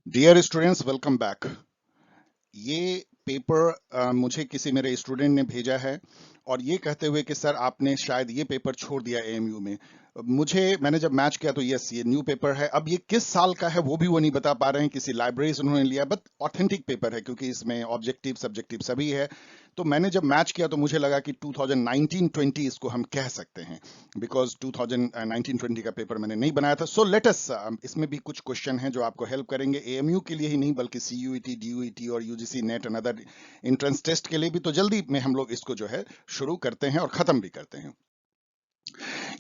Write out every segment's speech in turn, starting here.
Dear students, welcome back. ये paper मुझे किसी मेरे स्टूडेंट ने भेजा है और ये कहते हुए कि सर आपने शायद ये पेपर छोड़ दिया एएमयू में। मैंने जब मैच किया तो यस, ये न्यू पेपर है। अब ये किस साल का है वो भी वो नहीं बता पा रहे हैं, किसी लाइब्रेरी से उन्होंने लिया, बट ऑथेंटिक पेपर है क्योंकि इसमें ऑब्जेक्टिव सब्जेक्टिव सभी है। तो मैंने जब मैच किया तो मुझे लगा कि 2019-20 इसको हम कह सकते हैं, बिकॉज 2019-20 का पेपर मैंने नहीं बनाया था। सो लेट अस, इसमें भी कुछ क्वेश्चन हैं जो आपको हेल्प करेंगे एएमयू के लिए ही नहीं बल्कि सीयूईटी, डीयूईटी और UGC NET and other entrance test के लिए भी। तो जल्दी में हम लोग इसको जो है शुरू करते हैं और खत्म भी करते हैं।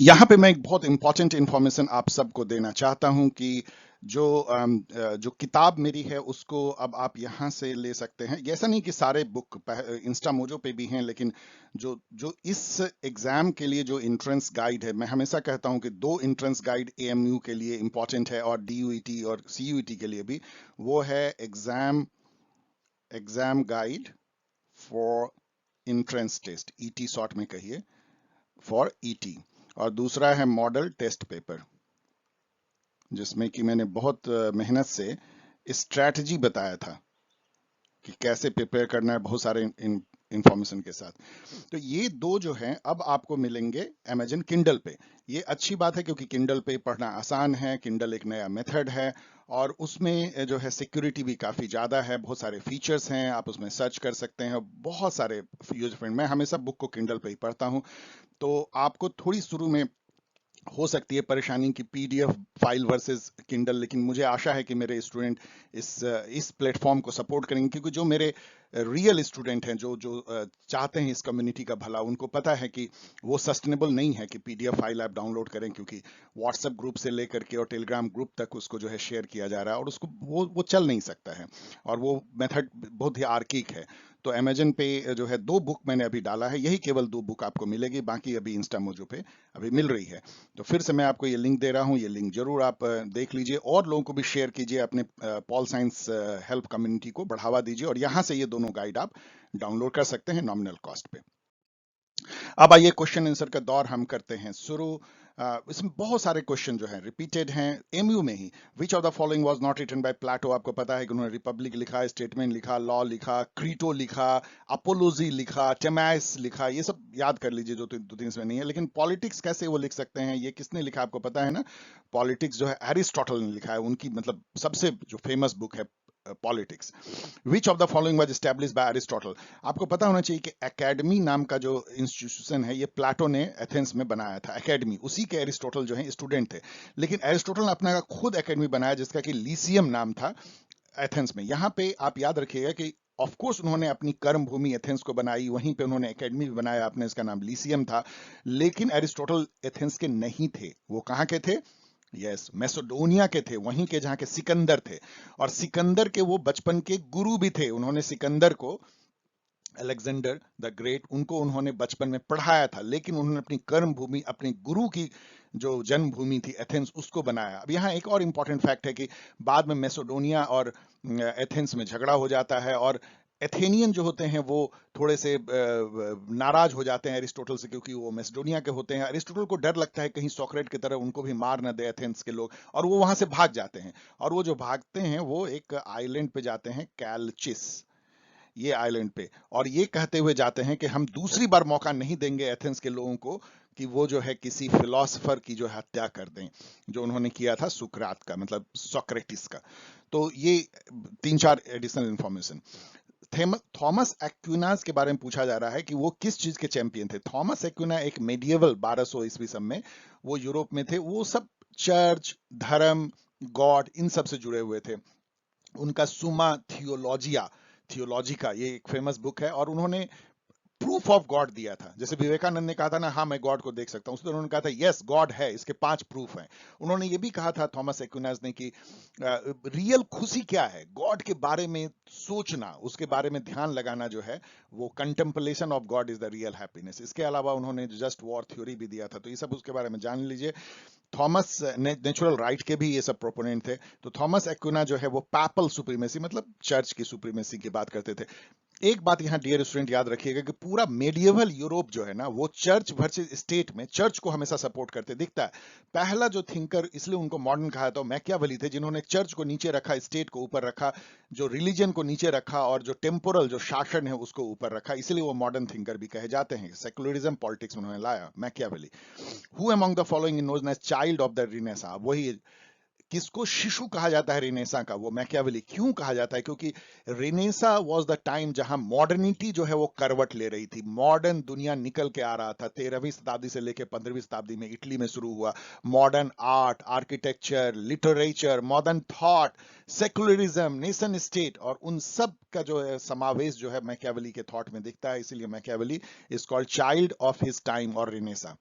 यहाँ पे मैं एक बहुत इंपॉर्टेंट इंफॉर्मेशन आप सबको देना चाहता हूँ कि जो किताब मेरी है उसको अब आप यहाँ से ले सकते हैं। ये ऐसा नहीं कि सारे बुक इंस्टा मोजो पे भी हैं, लेकिन जो जो इस एग्जाम के लिए जो एंट्रेंस गाइड है, मैं हमेशा कहता हूँ कि दो एंट्रेंस गाइड एएमयू के लिए इंपॉर्टेंट है और डीयूईटी और सीयूईटी के लिए भी। वो है exam exam guide for entrance test, ET short में कहिए, फॉर ईटी। और दूसरा है मॉडल टेस्ट पेपर, जिसमें कि मैंने बहुत मेहनत से स्ट्रैटेजी बताया था कि कैसे प्रिपेयर करना है बहुत सारे इंफॉर्मेशन के साथ। तो ये दो जो हैं अब आपको मिलेंगे अमेजन किंडल पे। ये अच्छी बात है क्योंकि किंडल पे पढ़ना आसान है, किंडल एक नया मेथड है और उसमें जो है सिक्योरिटी भी काफ़ी ज़्यादा है, बहुत सारे फीचर्स हैं, आप उसमें सर्च कर सकते हैं, बहुत सारे यूजर फ्रेंड। मैं हमेशा बुक को किंडल पे ही पढ़ता हूँ। तो आपको थोड़ी शुरू में हो सकती है परेशानी की पीडीएफ फाइल वर्सेस किंडल, लेकिन मुझे आशा है कि मेरे स्टूडेंट इस प्लेटफॉर्म को सपोर्ट करेंगे क्योंकि जो मेरे रियल स्टूडेंट हैं जो जो चाहते हैं इस कम्युनिटी का भला, उनको पता है कि वो सस्टेनेबल नहीं है कि पीडीएफ फाइल आप डाउनलोड करें, क्योंकि व्हाट्सएप ग्रुप से लेकर के और टेलीग्राम ग्रुप तक उसको जो है शेयर किया जा रहा है और उसको वो चल नहीं सकता है और वो मेथड बहुत ही आर्किक है। तो अमेजन पे जो है दो बुक मैंने अभी डाला है, यही केवल दो बुक आपको मिलेगी, बाकी अभी इंस्टा मोजो पे अभी मिल रही है। तो फिर से मैं आपको ये लिंक दे रहा हूँ, ये लिंक जरूर आप देख लीजिए और लोगों को भी शेयर कीजिए, अपने पॉल साइंस हेल्प कम्युनिटी को बढ़ावा दीजिए और यहाँ से ये दोनों गाइड आप डाउनलोड कर सकते हैं नॉमिनल कॉस्ट पे। अब आइए क्वेश्चन आंसर का दौर हम करते हैं शुरू। इसमें बहुत सारे क्वेश्चन जो हैं रिपीटेड हैं एमयू में ही। Which of the following was not written by Plato? आपको पता है कि उन्होंने रिपब्लिक लिखा, स्टेटमेंट लिखा, लॉ लिखा, क्रीटो लिखा, अपोलोजी लिखा, टेमाइस लिखा, ये सब याद कर लीजिए जो दो तीन इसमें नहीं है। लेकिन पॉलिटिक्स कैसे वो लिख सकते हैं, ये किसने लिखा आपको पता है ना? पॉलिटिक्स जो है एरिस्टोटल ने लिखा है, उनकी मतलब सबसे जो फेमस बुक है politics. Which of the following was established bye Aristotle? आपको पता होना चाहिए कि एकेडमी नाम का जो इंस्टीट्यूशन है ये प्लेटो ने एथेंस में बनाया था। एकेडमी उसी के एरिस्टोटल जो है स्टूडेंट थे, लेकिन एरिस्टोटल ने अपना खुद एकेडमी बनाया जिसका कि लीसियम नाम था एथेंस में। यहाँ पे आप याद रखिएगा कि ऑफ कोर्स उन्होंने अपनी कर्म भूमि एथेंस को बनाई, वहीं पे उन्होंने एकेडमी भी बनाया अपने, इसका नाम लीसियम था। लेकिन एरिस्टोटल एथेंस के नहीं थे, वो कहाँ के थे? यस, मैसेडोनिया के थे, वहीं के जहाँ के सिकंदर थे। और सिकंदर के वो बचपन के गुरु भी थे। उन्होंने सिकंदर को, अलेक्जेंडर द ग्रेट, उनको उन्होंने बचपन में पढ़ाया था, लेकिन उन्होंने अपनी कर्म भूमि, अपने गुरु की जो जन्मभूमि थी एथेंस, उसको बनाया। अब यहाँ एक और इंपॉर्टेंट फैक्ट है कि बाद में मैसेडोनिया और एथेंस में झगड़ा हो जाता है और एथेनियन जो होते हैं वो थोड़े से नाराज हो जाते हैं एरिस्टोटल से, क्योंकि वो मैसेडोनिया के होते हैं। एरिस्टोटल को डर लगता है कहीं सोक्रेट की तरह उनको भी मार न दे एथेंस के लोग, और वो वहां से भाग जाते हैं। और वो जो भागते हैं वो एक आइलैंड पे जाते हैं, कैलचिस, ये आइलैंड पे, और ये कहते हुए जाते हैं कि हम दूसरी बार मौका नहीं देंगे एथेंस के लोगों को कि वो जो है किसी फिलोसफर की जो हत्या कर दें, जो उन्होंने किया था सुकरात का, मतलब सोक्रेटिस का। तो ये तीन चार एडिशनल इंफॉर्मेशन। थॉमस एक्विनास के बारे में पूछा जा रहा है कि वो किस चीज के चैंपियन थे। थॉमस एक्विना एक मेडिएवल 1200 ईस्वी सन में वो यूरोप में थे। वो सब चर्च, धर्म, गॉड, इन सब से जुड़े हुए थे। उनका सुमा थियोलॉजिया, थियोलॉजिका, ये एक फेमस बुक है और उन्होंने प्रूफ ऑफ गॉड दिया था। जैसे विवेकानंद ने कहा था ना, हाँ मैं गॉड को देख सकता हूं, उसने उन्होंने कहा था यस गॉड है, इसके 5 प्रूफ हैं। उन्होंने ये भी कहा था थॉमस एक्विनास ने कि रियल खुशी क्या है, गॉड के बारे में सोचना, उसके बारे में ध्यान लगाना जो है वो contemplation of God is the real happiness. इसके अलावा उन्होंने जस्ट वॉर थ्योरी भी दिया था, तो ये सब उसके बारे में जान लीजिए। थॉमस नेचुरल राइट के भी ये सब प्रोपोनेंट थे। तो थॉमस एक्विना जो है वो पैपल सुप्रीमेसी, मतलब चर्च की सुप्रीमेसी की बात करते थे। एक बात यहाँ डियर स्टूडेंट याद रखिएगा कि पूरा मेडिएवल यूरोप जो है ना, वो चर्च वर्सेस स्टेट में चर्च को हमेशा सपोर्ट करते दिखता है। पहला जो थिंकर, इसलिए उनको मॉडर्न कहा था, मैकियावेली थे, जिन्होंने चर्च को नीचे रखा, स्टेट को ऊपर रखा, जो रिलीजन को नीचे रखा और जो टेम्पोरल जो शासन है उसको ऊपर रखा, इसलिए वो मॉडर्न थिंकर भी कहे जाते हैं। सेकुलरिज्म पॉलिटिक्स उन्होंने लाया, Machiavelli. Who among the following is known as child of the renaissance, वही किसको शिशु कहा जाता है रिनेसा का, वो मैकियावेली। क्यों कहा जाता है? क्योंकि रिनेसा वाज द टाइम जहां मॉडर्निटी जो है वो करवट ले रही थी, मॉडर्न दुनिया निकल के आ रहा था। 13वीं शताब्दी से लेकर 15वीं शताब्दी में इटली में शुरू हुआ modern art, architecture, literature, modern thought, secularism, nation state, और उन सब का जो है समावेश जो है मैकियावेली के थॉट में दिखता है। इसीलिए Machiavelli is called child of his time और रिनेसा।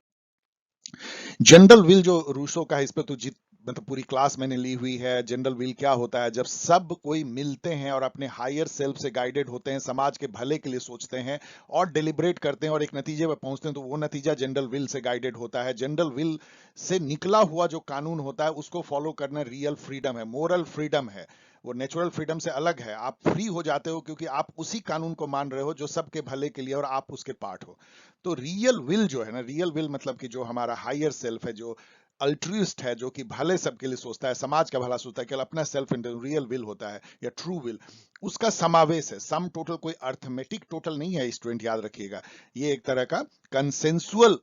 जनरल विल जो रूसो का है, इस पे तो मतलब पूरी क्लास मैंने ली हुई है। जनरल विल क्या होता है? जब सब कोई मिलते हैं और अपने हायर सेल्फ से गाइडेड होते हैं, समाज के भले के लिए सोचते हैं और डिलिब्रेट करते हैं और एक नतीजे पर पहुंचते हैं, तो वो नतीजा जनरल विल से गाइडेड होता है। जनरल विल से निकला हुआ जो कानून होता है उसको फॉलो करना रियल फ्रीडम है, मोरल फ्रीडम है। वो नेचुरल फ्रीडम से अलग है। आप फ्री हो जाते हो क्योंकि आप उसी कानून को मान रहे हो जो सबके भले के लिए और आप उसके पार्ट हो। तो रियल विल जो है ना, रियल विल मतलब कि जो हमारा हायर सेल्फ है, जो अल्ट्रुइस्ट है, जो कि भले सबके लिए सोचता है, समाज का भला सोचता है, केवल अपना सेल्फ रियल विल होता है या ट्रू विल, उसका समावेश है। सम टोटल कोई अर्थमेटिक टोटल नहीं है स्टूडेंट, याद रखिएगा। ये एक तरह का कंसेंसुअल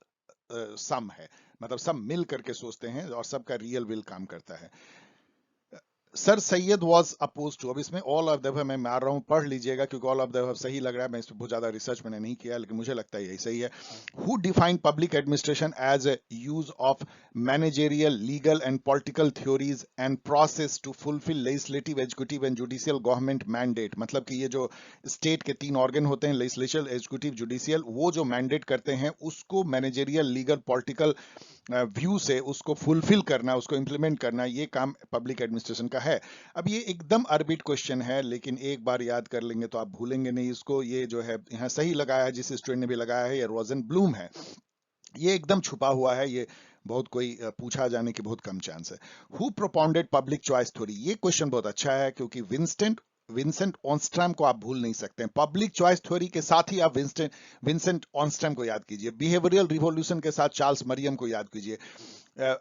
सम है, मतलब सब मिल करके सोचते हैं और सबका रियल विल काम करता है। Sir Syed was oppose to, अब इसमें ऑल ऑफ द मैं मार रहा हूं, पढ़ लीजिएगा क्योंकि ऑल ऑफ द सही लग रहा है। मैं इस पर बहुत ज्यादा रिसर्च मैंने नहीं किया, लेकिन मुझे लगता है यही सही है। Who define public administration as a use of managerial, legal and political theories and process to fulfil legislative, executive and judicial government mandate. मतलब कि ये जो स्टेट के 3 ऑर्गन होते हैं, लेजिस्लेचर, एग्जीक्यूटिव, जुडिशियल, वो जो मैंडेट करते हैं उसको मैनेजेरियल, लीगल, पॉलिटिकल व्यू से उसको फुलफिल करना, उसको इंप्लीमेंट करना, ये काम पब्लिक एडमिनिस्ट्रेशन का है। अब ये एकदम अरबिट क्वेश्चन है, लेकिन एक बार याद कर लेंगे तो आप भूलेंगे नहीं इसको। ये जो है यहाँ सही लगाया है, जिस स्टूडेंट ने भी लगाया है, ये रोजन ब्लूम है। ये एकदम छुपा हुआ है, ये बहुत कोई पूछा जाने की बहुत कम चांस है। Who propounded public choice theory, ये क्वेश्चन बहुत अच्छा है क्योंकि विंसेंट ऑनस्ट्रैम को आप भूल नहीं सकते हैं। पब्लिक चॉइस थ्योरी के साथ ही आप विंसेंट ऑनस्ट्रैम को याद कीजिए, बिहेवियरल रिवॉल्यूशन के साथ चार्ल्स मरियम को याद कीजिए,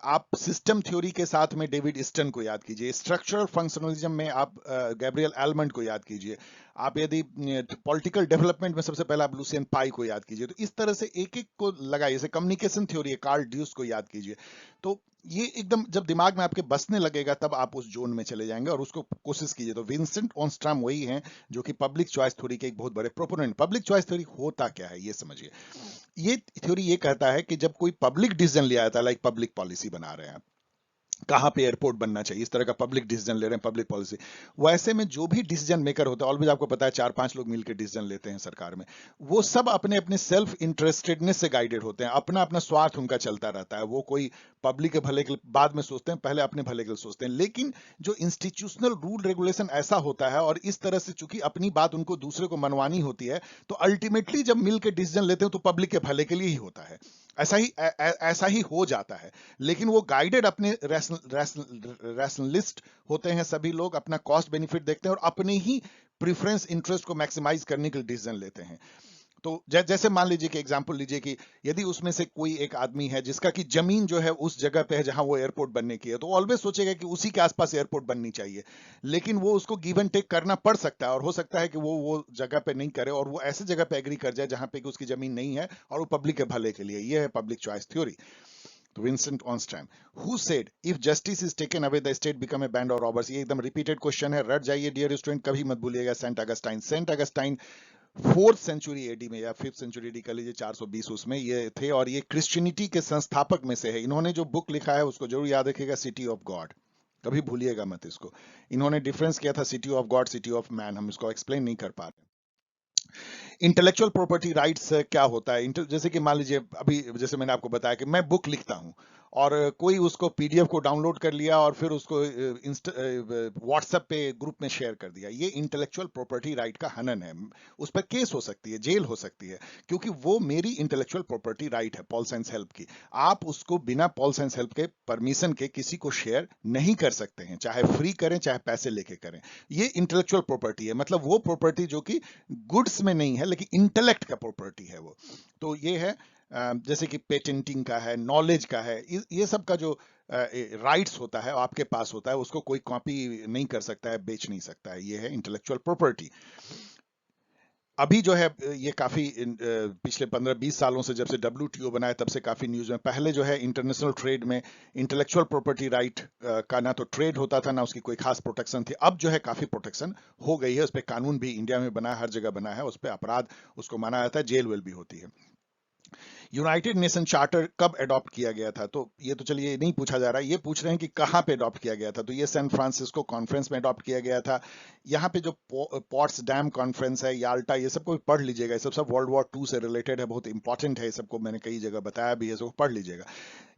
आप सिस्टम थ्योरी के साथ में डेविड ईस्टन को याद कीजिए, स्ट्रक्चरल फंक्शनलिज्म में आप गैब्रियल एलमंड को याद कीजिए, आप यदि पॉलिटिकल डेवलपमेंट में सबसे पहले आप लुसियन पाई को याद कीजिए। तो इस तरह से एक एक को लगाइए। जैसे कम्युनिकेशन थ्योरी है, कार्ल ड्यूस को याद कीजिए। तो ये एकदम जब दिमाग में आपके बसने लगेगा तब आप उस जोन में चले जाएंगे और उसको कोशिश कीजिए। तो विंसेंट ऑनस्ट्रैम वही हैं जो कि पब्लिक चॉइस थ्योरी के एक बहुत बड़े प्रोपोनेंट। पब्लिक चॉइस थ्योरी होता क्या है ये समझिए। ये थ्योरी ये कहता है कि जब कोई पब्लिक डिसीजन लिया जाता है, लाइक पब्लिक पॉलिसी बना रहे हैं आप, कहां पे एयरपोर्ट बनना चाहिए, इस तरह का पब्लिक डिसीजन ले रहे हैं, पब्लिक पॉलिसी, वैसे में जो भी डिसीजन मेकर होता है, ऑलवेज आपको पता है 4-5 लोग मिलकर डिसीजन लेते हैं सरकार में, वो सब अपने अपने सेल्फ इंटरेस्टेडनेस से गाइडेड होते हैं, अपना अपना स्वार्थ उनका चलता रहता है। वो कोई पब्लिक के भले के बाद में सोचते हैं, पहले अपने भले के लिए सोचते हैं। लेकिन जो इंस्टीट्यूशनल रूल रेगुलेशन ऐसा होता है, और इस तरह से चूंकि अपनी बात उनको दूसरे को मनवानी होती है, तो अल्टीमेटली जब मिलकर डिसीजन लेते हैं तो पब्लिक के भले के लिए ही होता है। ऐसा ही हो जाता है। लेकिन वो गाइडेड अपने रैशनलिस्ट होते हैं, सभी लोग अपना कॉस्ट बेनिफिट देखते हैं और अपने ही प्रेफरेंस इंटरेस्ट को मैक्सिमाइज करने के लिए डिसीजन लेते हैं। तो जैसे मान लीजिए कि एग्जांपल लीजिए कि यदि उसमें से कोई एक आदमी है जिसका कि जमीन जो है उस जगह पे है जहां वो एयरपोर्ट बनने की है, तो ऑलवेज सोचेगा कि उसी के आसपास एयरपोर्ट बननी चाहिए। लेकिन वो उसको गिव एंड टेक करना पड़ सकता है और हो सकता है कि वो जगह पे नहीं करे और वो ऐसे जगह पे एग्री कर जाए जहां पे कि उसकी जमीन नहीं है और वो पब्लिक के भले के लिए। ये है पब्लिक चॉइस थ्योरी। तो Vincent Ostrom, who said if justice is taken away the state become a band of robbers. ये एकदम रिपीटेड क्वेश्चन है, रट जाइए डियर स्टूडेंट, कभी मत भूलिएगा। Saint Augustine 4th century AD में या 5th सेंचुरी एडी कर लीजिए, 420 उसमें ये थे और ये क्रिश्चियनिटी के संस्थापक में से है। इन्होंने जो बुक लिखा है उसको जरूर याद रखिएगा, सिटी ऑफ गॉड, कभी भूलिएगा मत इसको। इन्होंने डिफरेंस किया था city of God, city of man, हम इसको एक्सप्लेन नहीं कर पा रहे। इंटेलेक्चुअल प्रॉपर्टी राइट्स क्या होता है? जैसे कि मान लीजिए अभी जैसे मैंने आपको बताया कि मैं बुक लिखता हूं और कोई उसको पीडीएफ को डाउनलोड कर लिया और फिर उसको व्हाट्सएप पे ग्रुप में शेयर कर दिया, ये इंटेलेक्चुअल प्रॉपर्टी राइट का हनन है। उस पर केस हो सकती है, जेल हो सकती है, क्योंकि वो मेरी इंटेलेक्चुअल प्रॉपर्टी राइट है पॉल साइंस हेल्प की। आप उसको बिना पॉल साइंस हेल्प के परमिशन के किसी को शेयर नहीं कर सकते हैं, चाहे फ्री करें चाहे पैसे लेके करें। ये इंटेलेक्चुअल प्रॉपर्टी है, मतलब वो प्रॉपर्टी जो कि गुड्स में नहीं है लेकिन इंटेलेक्ट का प्रॉपर्टी है वो। तो ये है जैसे कि पेटेंटिंग का है, नॉलेज का है, ये सब का जो राइट्स होता है आपके पास होता है, उसको कोई कॉपी नहीं कर सकता है, बेच नहीं सकता है। ये है इंटेलेक्चुअल प्रॉपर्टी। अभी जो है ये काफी पिछले 15-20 सालों से जब से WTO बना है तब से काफी न्यूज में। पहले जो है इंटरनेशनल ट्रेड में इंटेलेक्चुअल प्रॉपर्टी राइट का ना तो ट्रेड होता था ना उसकी कोई खास प्रोटेक्शन थी। अब जो है काफी प्रोटेक्शन हो गई है, उस पर कानून भी इंडिया में बना है, हर जगह बना है, उस पर अपराध उसको माना जाता है, जेल वेल भी होती है। यूनाइटेड नेशन चार्टर कब एडॉप्ट किया गया था? तो ये तो चलिए नहीं पूछा जा रहा है, ये पूछ रहे हैं कि कहाँ पे एडॉप्ट किया गया था। तो ये सैन फ्रांसिस्को कॉन्फ्रेंस में एडॉप्ट किया गया था। यहाँ पे जो पॉट्स डैम कॉन्फ्रेंस है, याल्टा, ये सबको पढ़ लीजिएगा, ये सब वर्ल्ड वॉर 2 से रिलेटेड है, बहुत इंपॉर्टेंट है, ये सबको मैंने कई जगह बताया भी है, सबको पढ़ लीजिएगा।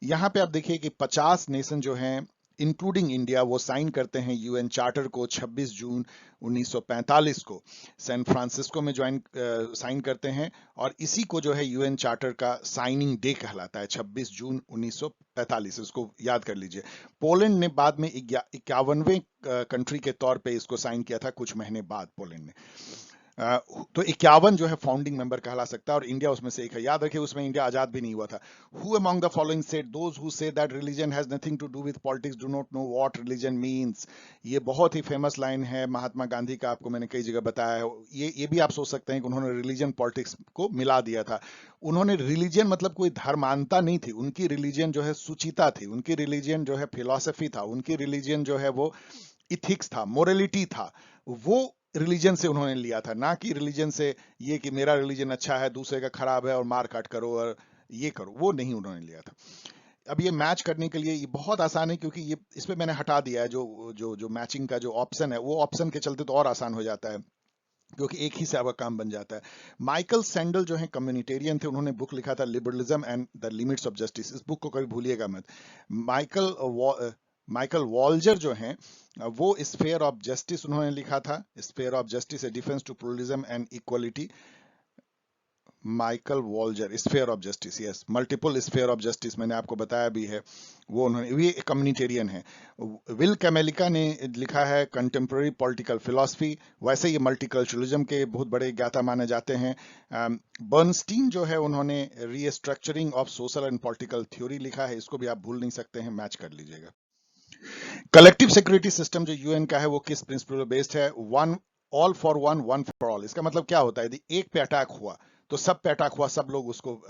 यहाँ पे आप देखिए कि 50 नेशन जो हैं इंक्लूडिंग इंडिया वो साइन करते हैं यूएन चार्टर को 26 जून 1945 को सैन फ्रांसिस्को में ज्वाइन साइन करते हैं। और इसी को जो है यूएन चार्टर का साइनिंग डे कहलाता है, 26 जून 1945, इसको याद कर लीजिए। पोलैंड ने बाद में 51वें कंट्री के तौर पे इसको साइन किया था कुछ महीने बाद पोलैंड ने। तो 51 जो है फाउंडिंग मेंबर कहला सकता है और इंडिया उसमें से एक है। याद रखिए उसमें इंडिया आजाद भी नहीं हुआ था। Who among the following said those who say that religion has nothing to do with politics do not know what religion means. ये बहुत ही फेमस लाइन है महात्मा गांधी का, आपको मैंने कई जगह बताया है। ये भी आप सोच सकते हैं कि उन्होंने रिलीजन पॉलिटिक्स को मिला दिया था। उन्होंने रिलीजन मतलब कोई धर्मांता नहीं थी, उनकी रिलीजन जो है सुचिता थी, उनकी रिलीजन जो है फिलॉसफी था, उनकी रिलीजन जो है वो इथिक्स था, मोरलिटी था। वो रिलीजन से उन्होंने लिया था, ना कि रिलीजन से ये कि मेरा रिलीजन अच्छा है दूसरे का खराब है और मार काट करो और ये करो, वो नहीं उन्होंने लिया था। अब ये मैच करने के लिए ये बहुत आसान है, क्योंकि ये इस पे मैंने हटा दिया है जो जो जो मैचिंग का जो ऑप्शन है, वो ऑप्शन के चलते तो और आसान हो जाता है, क्योंकि एक ही से आपका काम बन जाता है। माइकल सैंडल जो है कम्युनिटेरियन थे, उन्होंने बुक लिखा था liberalism and the limits of justice. इस बुक को कभी भूलिएगा मत। माइकल वॉल्जर जो हैं वो स्फेयर ऑफ जस्टिस उन्होंने लिखा था, sphere of justice a defence to pluralism and equality. Michael Walzer, sphere of justice, yes, multiple sphere of justice मैंने आपको बताया भी है, वो उन्होंने, ये कम्युनिटेरियन है। विल कैमेलिका ने लिखा है कंटेम्प्रेरी पॉलिटिकल फिलॉसफी, वैसे ये मल्टीकल्चरलिज्म के बहुत बड़े ज्ञाता माने जाते हैं। बर्नस्टीन जो है उन्होंने restructuring of social and political theory लिखा है, इसको भी आप भूल नहीं सकते हैं, मैच कर लीजिएगा। कलेक्टिव सिक्योरिटी सिस्टम जो यूएन का है वो किस प्रिंसिपल पे बेस्ड है? One, all for one, one for all. इसका मतलब क्या होता है? यदि एक पे अटैक हुआ तो सब पे अटैक हुआ, सब लोग उसको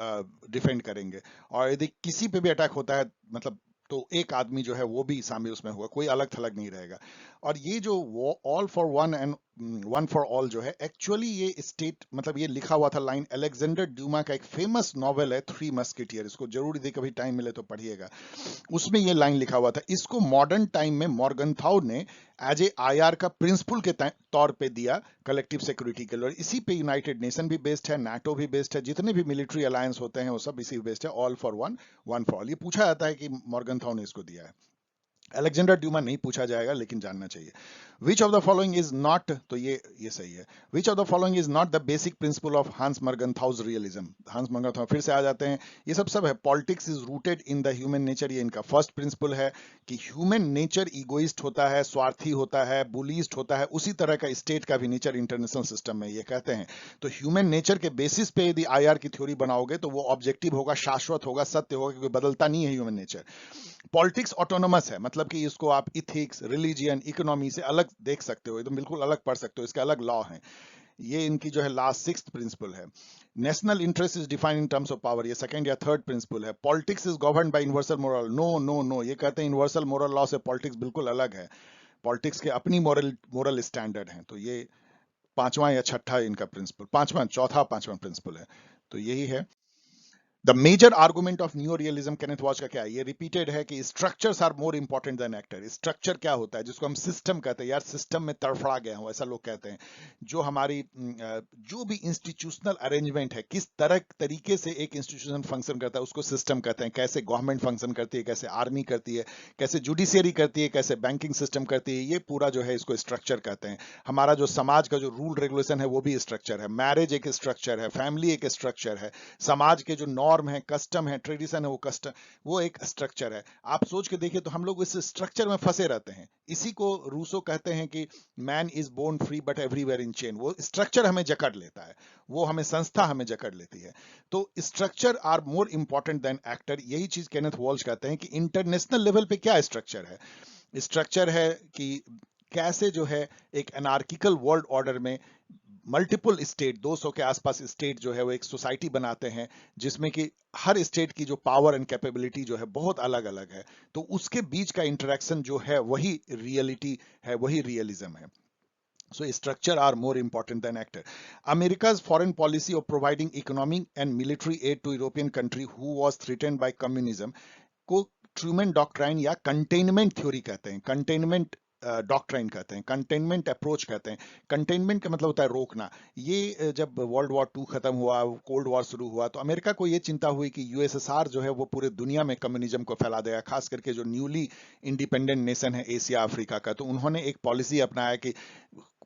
डिफेंड करेंगे। और यदि किसी पे भी अटैक होता है मतलब तो एक आदमी जो है वो भी शामिल उसमें होगा, कोई अलग थलग नहीं रहेगा। और ये जो all for one and one for all जो है, एक्चुअली ये स्टेट मतलब ये लिखा हुआ था लाइन अलेक्जेंडर ड्यूमा का एक फेमस नॉवेल है थ्री मस्केटियर, इसको जरूर यदि कभी टाइम मिले तो पढ़िएगा। उसमें ये लाइन लिखा हुआ था। इसको मॉडर्न टाइम में मॉर्गनथाउ ने एज ए आईआर का प्रिंसिपल के तौर पे दिया कलेक्टिव सिक्योरिटी के लिए। इसी पे यूनाइटेड नेशन भी बेस्ड है, नाटो भी बेस्ड है, जितने भी मिलिट्री अलायंस होते हैं वो सब इसी बेस्ड है, all for one, one for all. ये पूछा जाता है कि मॉर्गनथाउ ने इसको दिया है। अलेक्जेंडर ड्यूमा नहीं पूछा जाएगा लेकिन जानना चाहिए। Which of the following is not, तो ये सही है। Which of the following is not the basic principle of Hans Morgenthau's realism? Hans Morgenthau फिर से आ जाते हैं, ये सब है। Politics is rooted in the human nature, ये इनका फर्स्ट प्रिंसिपल है कि ह्यूमन नेचर इगोइस्ट होता है, स्वार्थी होता है, बुलिस्ट होता है, उसी तरह का स्टेट का भी नेचर इंटरनेशनल सिस्टम में ये कहते हैं। तो ह्यूमन नेचर के बेसिस पे यदि आईआर की थ्योरी बनाओगे तो वो ऑब्जेक्टिव होगा, शाश्वत होगा, सत्य होगा, क्योंकि बदलता नहीं है ह्यूमन नेचर। पॉलिटिक्स ऑटोनोमस है, मतलब कि इसको आप इथिक्स, रिलीजियन, इकोनॉमी से अलग देख सकते हो, एकदम बिल्कुल अलग पढ़ सकते हो, इसके अलग लॉ हैं। ये इनकी जो है लास्ट सिक्स्थ प्रिंसिपल है। National interest is defined in terms of power, ये सेकंड या थर्ड प्रिंसिपल है। Politics is govern by universal moral, no no no, ये कहते हैं यूनिवर्सल मोरल लॉ से पॉलिटिक्स बिल्कुल अलग है, पॉलिटिक्स के अपनी मोरल मोरल स्टैंडर्ड हैं। तो ये पांचवा या छठा इनका प्रिंसिपल, पांचवा, चौथा पांचवा प्रिंसिपल है, तो यही है। The major argument of new realism Kenneth वॉच का क्या है, ये रिपीटेड है कि structures are more important than actor. Structure क्या होता है, जिसको हम सिस्टम कहते हैं, यार सिस्टम में तड़फड़ा गया हूं, ऐसा लोग कहते हैं। जो हमारी जो भी इंस्टीट्यूशनल अरेंजमेंट है, किस तरीके से एक इंस्टीट्यूशन फंक्शन करता है, उसको सिस्टम कहते हैं। कैसे गवर्नमेंट फंक्शन करती है, कैसे आर्मी करती है, कैसे जुडिशियरी करती है, कैसे बैंकिंग सिस्टम करती है, ये पूरा जो है इसको स्ट्रक्चर कहते हैं। हमारा जो समाज का जो रूल रेगुलेशन है वो भी स्ट्रक्चर है। मैरिज एक स्ट्रक्चर है, फैमिली एक स्ट्रक्चर है, समाज के जो नॉर्म है, कस्टम है, ट्रेडिशन है, वो एक स्ट्रक्चर है। आप सोच के देखिए तो हम लोग इस स्ट्रक्चर में फंसे रहते हैं। इसी को रूसो कहते हैं कि man is born free but everywhere in chain. वो स्ट्रक्चर हमें जकड़ लेता है, वो हमें संस्था हमें जकड़ लेती है। तो structure are more important than actor, यही चीज केनेथ वॉल्श कहते हैं कि इंटरनेशनल लेवल पे क्या स्ट्रक्चर है। स्ट्रक्चर है कि कैसे जो है एक एनार्किकल वर्ल्ड ऑर्डर में मल्टीपल स्टेट, 200 के आसपास स्टेट जो है वो एक सोसाइटी बनाते हैं, जिसमें कि हर स्टेट की जो पावर एंड कैपेबिलिटी जो है बहुत अलग अलग है। तो उसके बीच का इंटरेक्शन जो है वही रियलिटी है, वही रियलिज्म है। So structure are more important than actor. America's foreign policy of providing economic and military aid to European country who was threatened by communism को ट्रूमैन डॉक्ट्राइन या कंटेनमेंट थ्योरी कहते हैं, कंटेनमेंट डॉक्ट्राइन कहते हैं, containment approach कहते हैं। Containment का मतलब होता है रोकना। ये जब वर्ल्ड वॉर 2 खत्म हुआ, कोल्ड वॉर शुरू हुआ, तो अमेरिका को ये चिंता हुई कि यूएसएसआर जो है वो पूरे दुनिया में कम्युनिज्म को फैला देगा, खास करके जो न्यूली इंडिपेंडेंट नेशन है एशिया अफ्रीका का। तो उन्होंने एक पॉलिसी अपनाया कि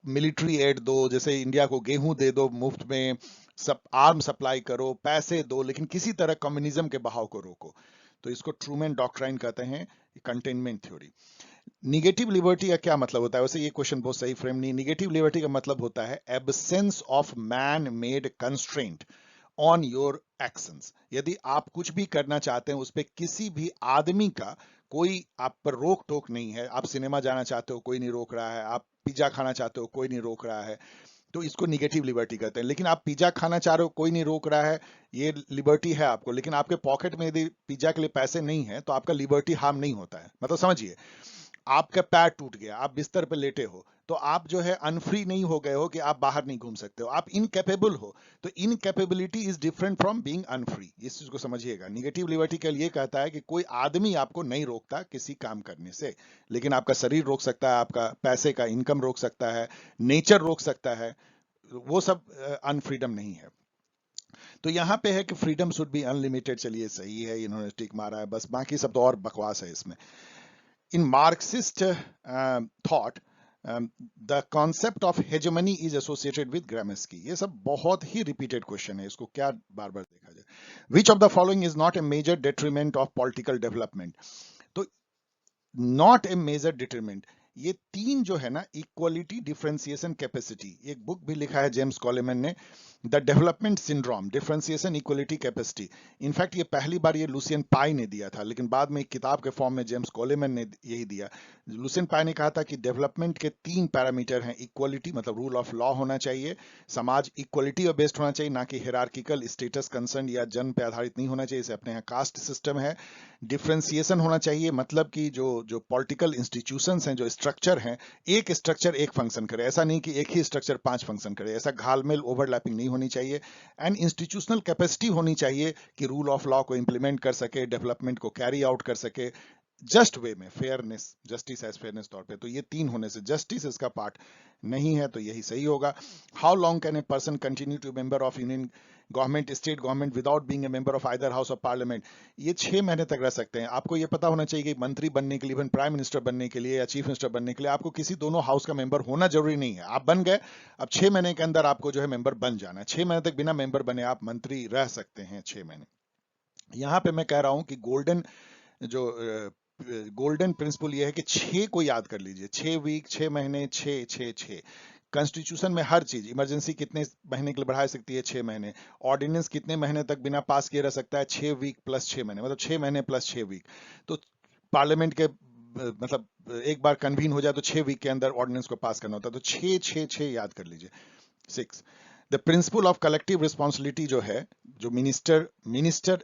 मिलिट्री एड दो, जैसे इंडिया को गेहूं दे दो मुफ्त में, सब आर्म सप्लाई करो, पैसे दो, लेकिन किसी तरह कम्युनिज्म के बहाव को रोको। तो इसको ट्रूमैन डॉक्ट्राइन कहते हैं, कंटेनमेंट थ्योरी। निगेटिव लिबर्टी का क्या मतलब होता है, वैसे ये क्वेश्चन बहुत सही फ्रेम नहीं। निगेटिव लिबर्टी का मतलब होता है absence of man made constraint on your actions. यदि आप कुछ भी करना चाहते हैं, उस पर किसी भी आदमी का कोई आप पर रोक टोक नहीं है। आप सिनेमा जाना चाहते हो, कोई नहीं रोक रहा है। आप पिज्जा खाना चाहते हो, कोई नहीं रोक रहा है। तो इसको निगेटिव लिबर्टी कहते हैं। लेकिन आप पिज्जा खाना चाह रहे हो, कोई नहीं रोक रहा है, ये लिबर्टी है आपको। लेकिन आपके पॉकेट में यदि पिज्जा के लिए पैसे नहीं है, तो आपका लिबर्टी हार्म नहीं होता है। मतलब समझिए, आपका पैर टूट गया, आप बिस्तर पे लेटे हो, तो आप जो है अनफ्री नहीं हो गए हो कि आप बाहर नहीं घूम सकते हो, आप इनकेपेबल हो। तो incapability is different from being unfree, इस चीज को समझिएगा। निगेटिव लिबर्टी के लिए कहता है कि कोई आदमी आपको नहीं रोकता किसी काम करने से, लेकिन आपका शरीर रोक सकता है, आपका पैसे का इनकम रोक सकता है, नेचर रोक सकता है, वो सब अनफ्रीडम नहीं है। तो यहाँ पे है कि फ्रीडम शुड बी अनलिमिटेड। चलिए सही है, इन्होंने टिक मारा है, बस बाकी सब तो और बकवास है इसमें। In Marxist thought, the concept of hegemony is associated with Gramsci. ये सब बहुत ही repeated question है, इसको क्या बार बार देखा जाए। Which of the following is not a major detriment of political development? तो नॉट ए मेजर डिटरमिनेंट, ये तीन जो है ना, इक्वलिटी, डिफरेंशिएशन, कैपेसिटी। एक बुक भी लिखा है जेम्स कॉलेमन ने, the development syndrome, differentiation, equality, capacity. In fact ये पहली बार ये लुसियन पाई ने दिया था, लेकिन बाद में एक किताब के फॉर्म में जेम्स कॉलेमन ने यही दिया। लुसियन पाई ने कहा था कि डेवलपमेंट के तीन पैरामीटर हैं, इक्वलिटी मतलब रूल ऑफ लॉ होना चाहिए, समाज इक्वलिटी और बेस्ड होना चाहिए, ना कि हिरार्किकल स्टेटस कंसर्न या जन्म पे आधारित नहीं होना चाहिए, इसे अपने यहाँ कास्ट सिस्टम है। डिफरेंशिएशन होना चाहिए, मतलब कि जो जो पॉलिटिकल इंस्टीट्यूशंस हैं, जो स्ट्रक्चर हैं, एक स्ट्रक्चर एक फंक्शन करे, ऐसा नहीं कि एक ही स्ट्रक्चर 5 फंक्शन करे, ऐसा घालमेल ओवरलैपिंग नहीं होनी चाहिए। एंड इंस्टीट्यूशनल कैपेसिटी होनी चाहिए कि रूल ऑफ लॉ को इंप्लीमेंट कर सके, डेवलपमेंट को कैरी आउट कर सके जस्ट वे में, फेयरनेस, जस्टिस एज फेयरनेस तौर पे। तो ये तीन होने से जस्टिस इसका पार्ट नहीं है, तो यही सही होगा। How long can a person continue to member of union government, state government without being a member of either house of parliament? ये 6 महीने तक रह सकते हैं। आपको ये पता होना चाहिए कि मंत्री बनने के लिए, इवन प्राइम मिनिस्टर बनने के लिए या चीफ मिनिस्टर बनने के लिए, आपको किसी दोनों हाउस का मेंबर होना जरूरी नहीं है। आप बन गए, अब 6 महीने के अंदर आपको जो है मेंबर बन जाना है। 6 महीने तक बिना मेंबर बने आप मंत्री रह सकते हैं 6 महीने। यहां पे मैं कह रहा हूं कि गोल्डन प्रिंसिपल ये है कि 6 को याद कर लीजिए, 6 वीक, 6 महीने, 6 6 6। कॉन्स्टिट्यूशन में हर चीज, इमरजेंसी कितने महीने के लिए बढ़ा सकती है, 6 महीने। ऑर्डिनेंस कितने महीने तक बिना पास किए रह सकता है, 6 वीक प्लस 6 महीने, मतलब 6 महीने प्लस 6 वीक। तो पार्लियामेंट के मतलब एक बार कन्वीन हो जाए तो 6 वीक के अंदर ऑर्डिनेंस को पास करना होता है। तो 6 6 6 याद कर लीजिए। 6, the principle of collective responsibility जो है, जो minister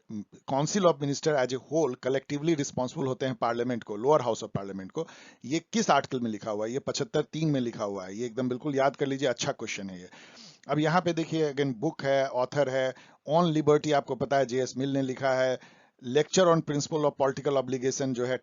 council of minister as a whole collectively responsible होते हैं पार्लियामेंट को, लोअर हाउस ऑफ पार्लियामेंट को। ये किस आर्टिकल में लिखा हुआ है? ये 75(3) में लिखा हुआ है। ये एकदम बिल्कुल याद कर लीजिए, अच्छा क्वेश्चन है ये। अब यहाँ पे देखिए अगेन बुक है, ऑथर है ऑन लिबर्टी, आपको पता है जेएस मिल ने लिखा है। Lecture on principle of political obligation जो है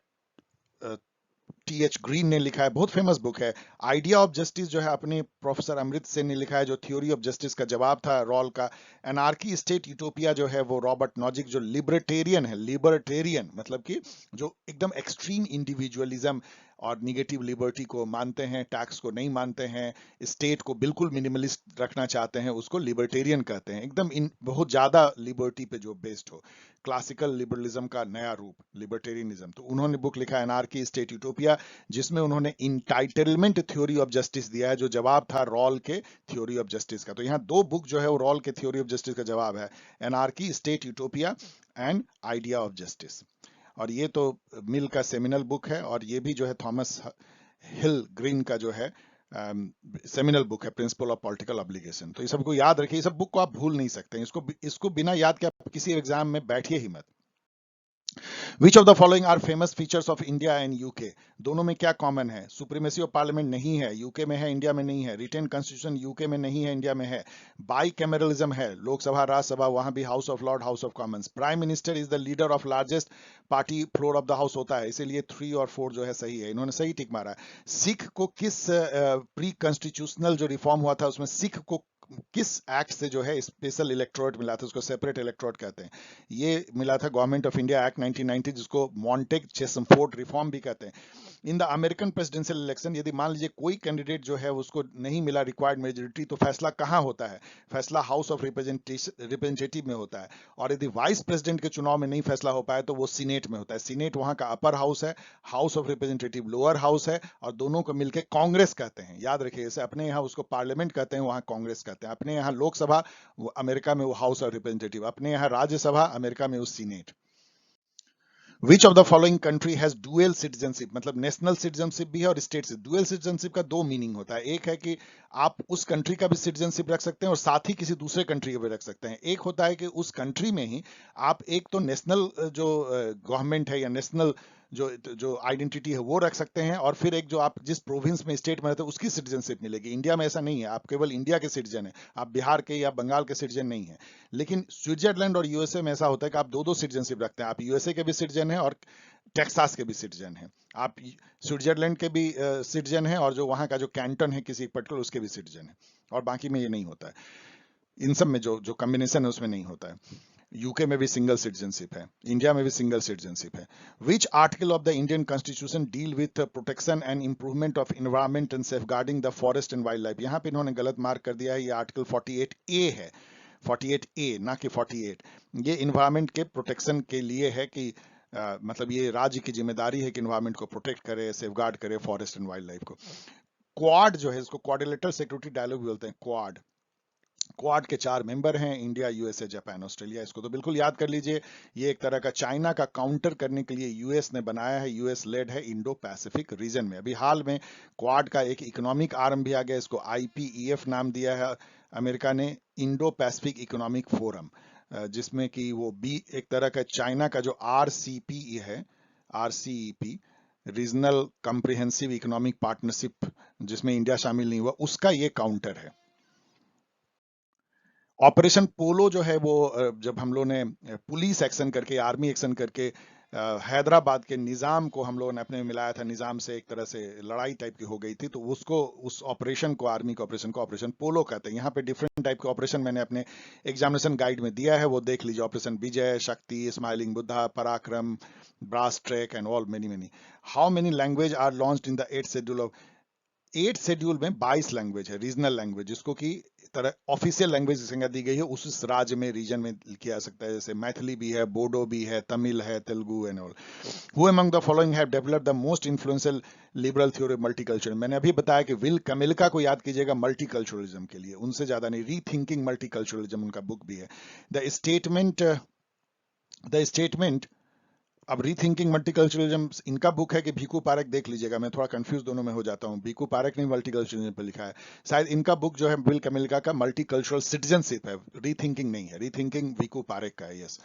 टीएच ग्रीन ने लिखा है, बहुत फेमस बुक है। आइडिया ऑफ जस्टिस जो है अपने प्रोफेसर अमृत सेन ने लिखा है, जो थ्योरी ऑफ जस्टिस का जवाब था रॉल का। एनार्की स्टेट यूटोपिया जो है वो रॉबर्ट नॉजिक, जो लिबर्टेरियन है, लिबर्टेरियन मतलब कि जो एकदम एक्सट्रीम इंडिविजुअलिज्म और निगेटिव लिबर्टी को मानते हैं, टैक्स को नहीं मानते हैं, स्टेट को बिल्कुल मिनिमलिस्ट रखना चाहते हैं, उसको लिबर्टेरियन कहते हैं। एकदम इन बहुत ज्यादा लिबर्टी पे जो बेस्ड हो, क्लासिकल लिबरलिज्म का नया रूप लिबर्टेरियनिज्म। तो उन्होंने बुक लिखा है एनार्की स्टेट यूटोपिया, जिसमें उन्होंने इंटाइटलमेंट थ्योरी ऑफ जस्टिस दिया है, जो जवाब था रॉल के थ्योरी ऑफ जस्टिस का। तो यहाँ दो बुक जो है वो रॉल के थ्योरी ऑफ जस्टिस का जवाब है, anarchy state utopia and idea of justice. और ये तो मिल का सेमिनल बुक है, और ये भी जो है थॉमस हिल ग्रीन का जो है सेमिनल बुक है, प्रिंसिपल ऑफ पॉलिटिकल ऑब्लिगेशन। तो ये सबको याद रखिए, ये सब बुक को आप भूल नहीं सकते हैं, इसको बिना याद के आप किसी एग्जाम में बैठिए ही मत। Which of the following are famous features of India and UK? दोनों में क्या कॉमन है? सुप्रीमेसी ऑफ पार्लियामेंट नहीं है, यूके में है, इंडिया में नहीं है। रिटेन कॉन्स्टिट्यूशन यूके में नहीं है, इंडिया में है। बाई कैमरलिज्म है, लोकसभा राज्यसभा, वहां भी house of Lord, house of Commons. Prime minister is the leader of largest party, floor of the house होता है, इसीलिए 3 और 4 जो है सही है, इन्होंने सही टिक मारा है। सिख को किस प्री कॉन्स्टिट्यूशनल जो रिफॉर्म हुआ था उसमें सिख को किस एक्ट से जो है स्पेशल इलेक्टोरेट मिला था, उसको सेपरेट इलेक्टोरेट कहते हैं। ये मिला था गवर्नमेंट ऑफ इंडिया एक्ट 1990, जिसको मॉन्टेग चेसमफोर्ड रिफॉर्म भी कहते हैं। In the American presidential election, यदि मान लीजिए कोई कैंडिडेट जो है उसको नहीं मिला रिक्वायर्ड मेजोरिटी, तो फैसला कहां होता है? फैसला हाउस ऑफ रिप्रेजेंटेटिव में होता है। और यदि वाइस प्रेसिडेंट के चुनाव में नहीं फैसला हो पाए तो वो सीनेट में होता है। सीनेट वहां का अपर हाउस है, house of representative lower house है, और दोनों को मिलकर कांग्रेस कहते हैं। याद रखिए, जैसे अपने यहाँ उसको पार्लियामेंट कहते हैं, वहां कांग्रेस कहते हैं। अपने यहाँ लोकसभा, अमेरिका में वो हाउस ऑफ रिप्रेजेंटेटिव। अपने यहाँ राज्यसभा, अमेरिका में वो senate. Which of the following country has dual citizenship? मतलब नेशनल सिटीजनशिप भी है और स्टेट से। डुअल सिटीजनशिप का दो मीनिंग होता है, एक है कि आप उस कंट्री का भी सिटीजनशिप रख सकते हैं और साथ ही किसी दूसरे कंट्री का भी रख सकते हैं। एक होता है कि उस कंट्री में ही आप एक तो नेशनल जो गवर्नमेंट है या नेशनल जो जो आइडेंटिटी है वो रख सकते हैं, और फिर एक जो आप जिस प्रोविंस में स्टेट में रहते हैं उसकी सिटीजनशिप मिलेगी। इंडिया में ऐसा नहीं है, आप केवल इंडिया के सिटीजन है, आप बिहार के या बंगाल के सिटीजन नहीं है। लेकिन स्विट्जरलैंड और यूएसए में ऐसा होता है कि आप दो दो सिटीजनशिप रखते हैं, आप यूएसए के भी सिटीजन हैं और टेक्सास के भी सिटीजन हैं। आप स्विट्जरलैंड के भी सिटीजन हैं, और जो वहां का जो कैंटन है किसी पर्टिकुलर उसके भी सिटीजन है। और बाकी में ये नहीं होता है, इन सब में जो जो कॉम्बिनेशन है उसमें नहीं होता है। यूके में भी सिंगल सिटीजनशिप है, इंडिया में भी सिंगल सिटीजनशिप है। Which article of the Indian constitution deal with protection and improvement of environment and safeguarding the forest and wild life? यहाँ पे इन्होंने गलत मार्क कर दिया है, ये आर्टिकल 48A है, 48A ना कि 48। ये इन्वायरमेंट के प्रोटेक्शन के लिए है कि मतलब ये राज्य की जिम्मेदारी है कि इन्वायरमेंट को प्रोटेक्ट करे, सेफगार्ड करे, फॉरेस्ट एंड वाइल्ड लाइफ को। क्वाड जो है, इसको क्वाड्रिलेटरल सिक्योरिटी डायलॉग बोलते हैं, क्वाड। क्वाड के 4 मेंबर हैं, इंडिया, यूएसए, जापान, ऑस्ट्रेलिया। इसको तो बिल्कुल याद कर लीजिए। ये एक तरह का चाइना का काउंटर करने के लिए यूएस ने बनाया है, यूएस लेड है इंडो पैसिफिक रीजन में। अभी हाल में क्वाड का एक इकोनॉमिक आर्म भी आ गया, इसको आईपीईएफ नाम दिया है अमेरिका ने, इंडो पैसिफिक इकोनॉमिक फोरम, जिसमें कि वो भी एक तरह का चाइना का जो आरसीपी है, RCEP, regional comprehensive economic partnership, जिसमें इंडिया शामिल नहीं हुआ, उसका ये काउंटर है। ऑपरेशन पोलो जो है वो जब हम लोगों ने पुलिस एक्शन करके, आर्मी एक्शन करके हैदराबाद के निजाम को हम लोगों ने अपने में मिलाया था, निजाम से एक तरह से लड़ाई टाइप की हो गई थी, तो उसको, उस ऑपरेशन को, आर्मी के ऑपरेशन को ऑपरेशन पोलो कहते हैं। यहाँ पे डिफरेंट टाइप के ऑपरेशन मैंने अपने एग्जामिनेशन गाइड में दिया है, वो देख लीजिए। ऑपरेशन विजय, शक्ति, smiling Buddha, Parakram, brass track and all many many. How many language are launched in the 8th schedule of? 8 schedule में 22 लैंग्वेज है, रीजनल लैंग्वेज, जिसको की तरह ऑफिशियल लैंग्वेज संज्ञा दी गई है उस राज्य में, रीजन में किया जा सकता है। जैसे मैथिली भी है, बोडो भी है, तमिल है, Telugu and all. Who among the following have developed the most influential liberal theory multicultural? मैंने अभी बताया कि विल कमिल्का को याद कीजिएगा मल्टीकल्चरलिज्म के लिए, उनसे ज्यादा नहीं। रीथिंकिंग मल्टीकल्चरलिज्म उनका बुक भी है। द स्टेटमेंट अब रीथिंकिंग मल्टीकल्चरलिज्म इनका बुक है कि भीखू पारेख, देख लीजिएगा, मैं थोड़ा कंफ्यूज दोनों में हो जाता हूँ। भीखू पारेख ने मल्टीकल्चरलिज्म पे लिखा है, शायद इनका बुक जो है बिल कमिल्का का मल्टीकल्चरल सिटीजनशिप है, रीथिंकिंग नहीं है, रीथिंकिंग भीखू पारेख का है। Yes,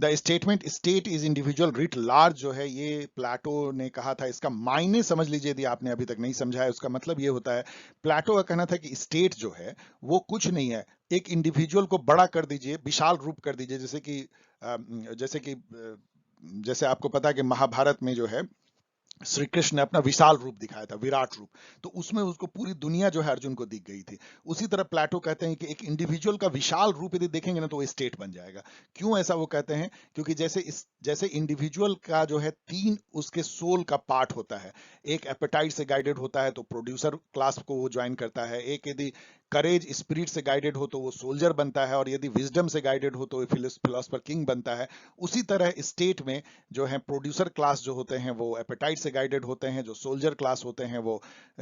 the statement state is individual writ large जो है, ये प्लेटो ने कहा था। इसका मायने समझ लीजिए यदि आपने अभी तक नहीं समझा है। उसका मतलब ये होता है, प्लेटो का कहना था कि स्टेट जो है वो कुछ नहीं है, एक इंडिविजुअल को बड़ा कर दीजिए, विशाल रूप कर दीजिए, जैसे आपको पता है कि महाभारत में जो है श्री कृष्ण ने अपना विशाल रूप दिखाया था, विराट रूप, तो उसमें उसको पूरी दुनिया जो है अर्जुन को दिख गई थी। उसी तरह प्लेटो कहते हैं कि एक इंडिविजुअल का विशाल रूप यदि देखेंगे ना तो वो स्टेट बन जाएगा। क्यों ऐसा वो कहते हैं? क्योंकि जैसे इंडिविजुअल का जो है 3 उसके सोल का पार्ट होता है, एक एपेटाइट से गाइडेड होता है तो प्रोड्यूसर क्लास को वो ज्वाइन करता है, एक यदि करेज स्पिरिट से गाइडेड हो तो वो सोल्जर बनता है, और यदि विजडम से गाइडेड हो तो फिलोसफर किंग बनता है। उसी तरह स्टेट में जो है प्रोड्यूसर क्लास जो होते हैं वो एपेटाइट से गाइडेड होते हैं, जो सोल्जर क्लास होते हैं वो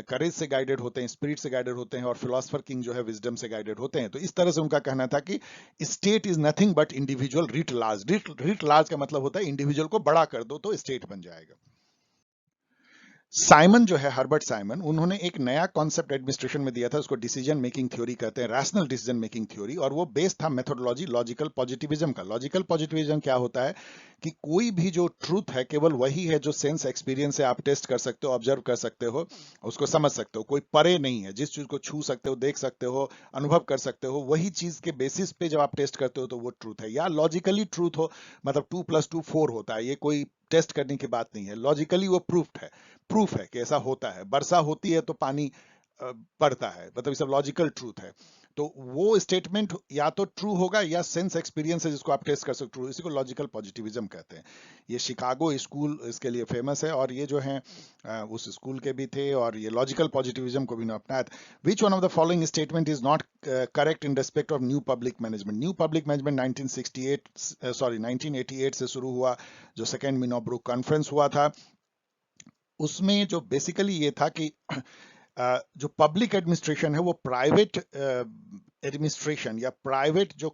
करेज से गाइडेड होते हैं, स्पिरिट से गाइडेड होते हैं, और फिलोसफर किंग जो है विजडम से गाइडेड होते हैं। तो इस तरह से उनका कहना था कि state is nothing but individual writ large. Writ large का मतलब होता है इंडिविजुअल को बड़ा कर दो तो स्टेट बन जाएगा। साइमन जो है, हर्बर्ट साइमन, उन्होंने एक नया कॉन्सेप्ट एडमिनिस्ट्रेशन में दिया था, उसको डिसीजन मेकिंग थ्योरी कहते हैं, रैशनल डिसीजन मेकिंग थ्योरी, और वो बेस्ड था मेथोडोलॉजी लॉजिकल पॉजिटिविज्म का। लॉजिकल पॉजिटिविज्म क्या होता है कि कोई भी जो ट्रूथ है केवल वही है जो सेंस एक्सपीरियंस से आप टेस्ट कर सकते हो, ऑब्जर्व कर सकते हो, उसको समझ सकते हो, कोई परे नहीं है। जिस चीज को छू सकते हो, देख सकते हो, अनुभव कर सकते हो, वही चीज के बेसिस पे जब आप टेस्ट करते हो तो वो ट्रूथ है। या लॉजिकली ट्रूथ हो, मतलब 2+2 4 होता है, ये कोई टेस्ट करने की बात नहीं है, लॉजिकली वो प्रूफ है कि ऐसा होता है। वर्षा होती है तो पानी पड़ता है, मतलब ये सब लॉजिकल ट्रूथ है। तो वो स्टेटमेंट या तो ट्रू होगा या सेंस एक्सपीरियंस है जिसको आप टेस्ट कर सकते हो, इसी को लॉजिकल पॉजिटिविज्म कहते हैं। ये शिकागो स्कूल इसके लिए फेमस है, और ये जो है उस स्कूल के भी थे, और ये लॉजिकल पॉजिटिविज्म को भी ने अपनाया था। विच one of the following statement is not correct in respect of new public management? New public management 1988 से शुरू हुआ, जो सेकेंड मिनोब्रुक कॉन्फ्रेंस हुआ था। उसमें जो बेसिकली ये था कि जो पब्लिक एडमिनिस्ट्रेशन है वो प्राइवेट एडमिनिस्ट्रेशन या प्राइवेट जो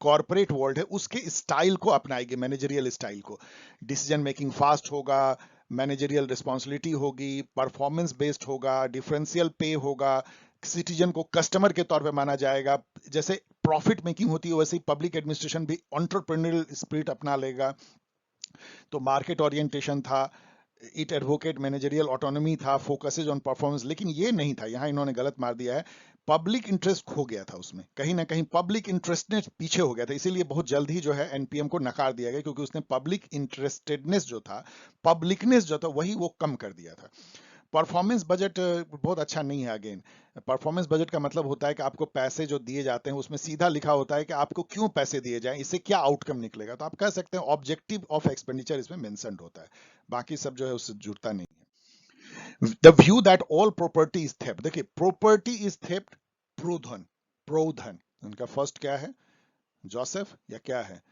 कॉर्पोरेट वर्ल्ड है उसके स्टाइल को अपनाएगी, मैनेजरियल स्टाइल को। डिसीजन मेकिंग फास्ट होगा, मैनेजरियल रिस्पॉन्सिबिलिटी होगी, परफॉर्मेंस बेस्ड होगा, डिफरेंशियल पे होगा, सिटीजन को कस्टमर के तौर पे माना जाएगा। जैसे प्रॉफिट मेकिंग होती है वैसे ही पब्लिक एडमिनिस्ट्रेशन भी एंटरप्रेन्योरियल स्पिरिट अपना लेगा। तो मार्केट ओरिएंटेशन था, इट एडवोकेट मैनेजरियल ऑटोनॉमी था, फोकसेज ऑन परफॉर्मेंस। लेकिन ये नहीं था, यहां इन्होंने गलत मार दिया है, पब्लिक इंटरेस्ट खो गया था उसमें, कहीं ना कहीं पब्लिक इंटरेस्टनेस पीछे हो गया था, इसीलिए बहुत जल्द ही जो है एनपीएम को नकार दिया गया, क्योंकि उसने पब्लिक इंटरेस्टेडनेस जो था, पब्लिकनेस जो था, वही वो कम कर दिया था। परफॉर्मेंस बजट बहुत अच्छा नहीं है। अगेन, परफॉर्मेंस बजट का मतलब होता है कि आपको पैसे जो दिए जाते हैं उसमें सीधा लिखा होता है कि आपको क्यों पैसे दिए जाएं, इससे क्या आउटकम निकलेगा। तो आप कह सकते हैं ऑब्जेक्टिव ऑफ एक्सपेंडिचर इसमें मेंशन्ड होता है, बाकी सब जो है उससे जुड़ता नहीं है। The view that all property is theft, देखिए प्रॉपर्टी इज थेफ्ट, प्रोधन, प्रोधन, उनका फर्स्ट क्या है, जोसेफ या क्या है,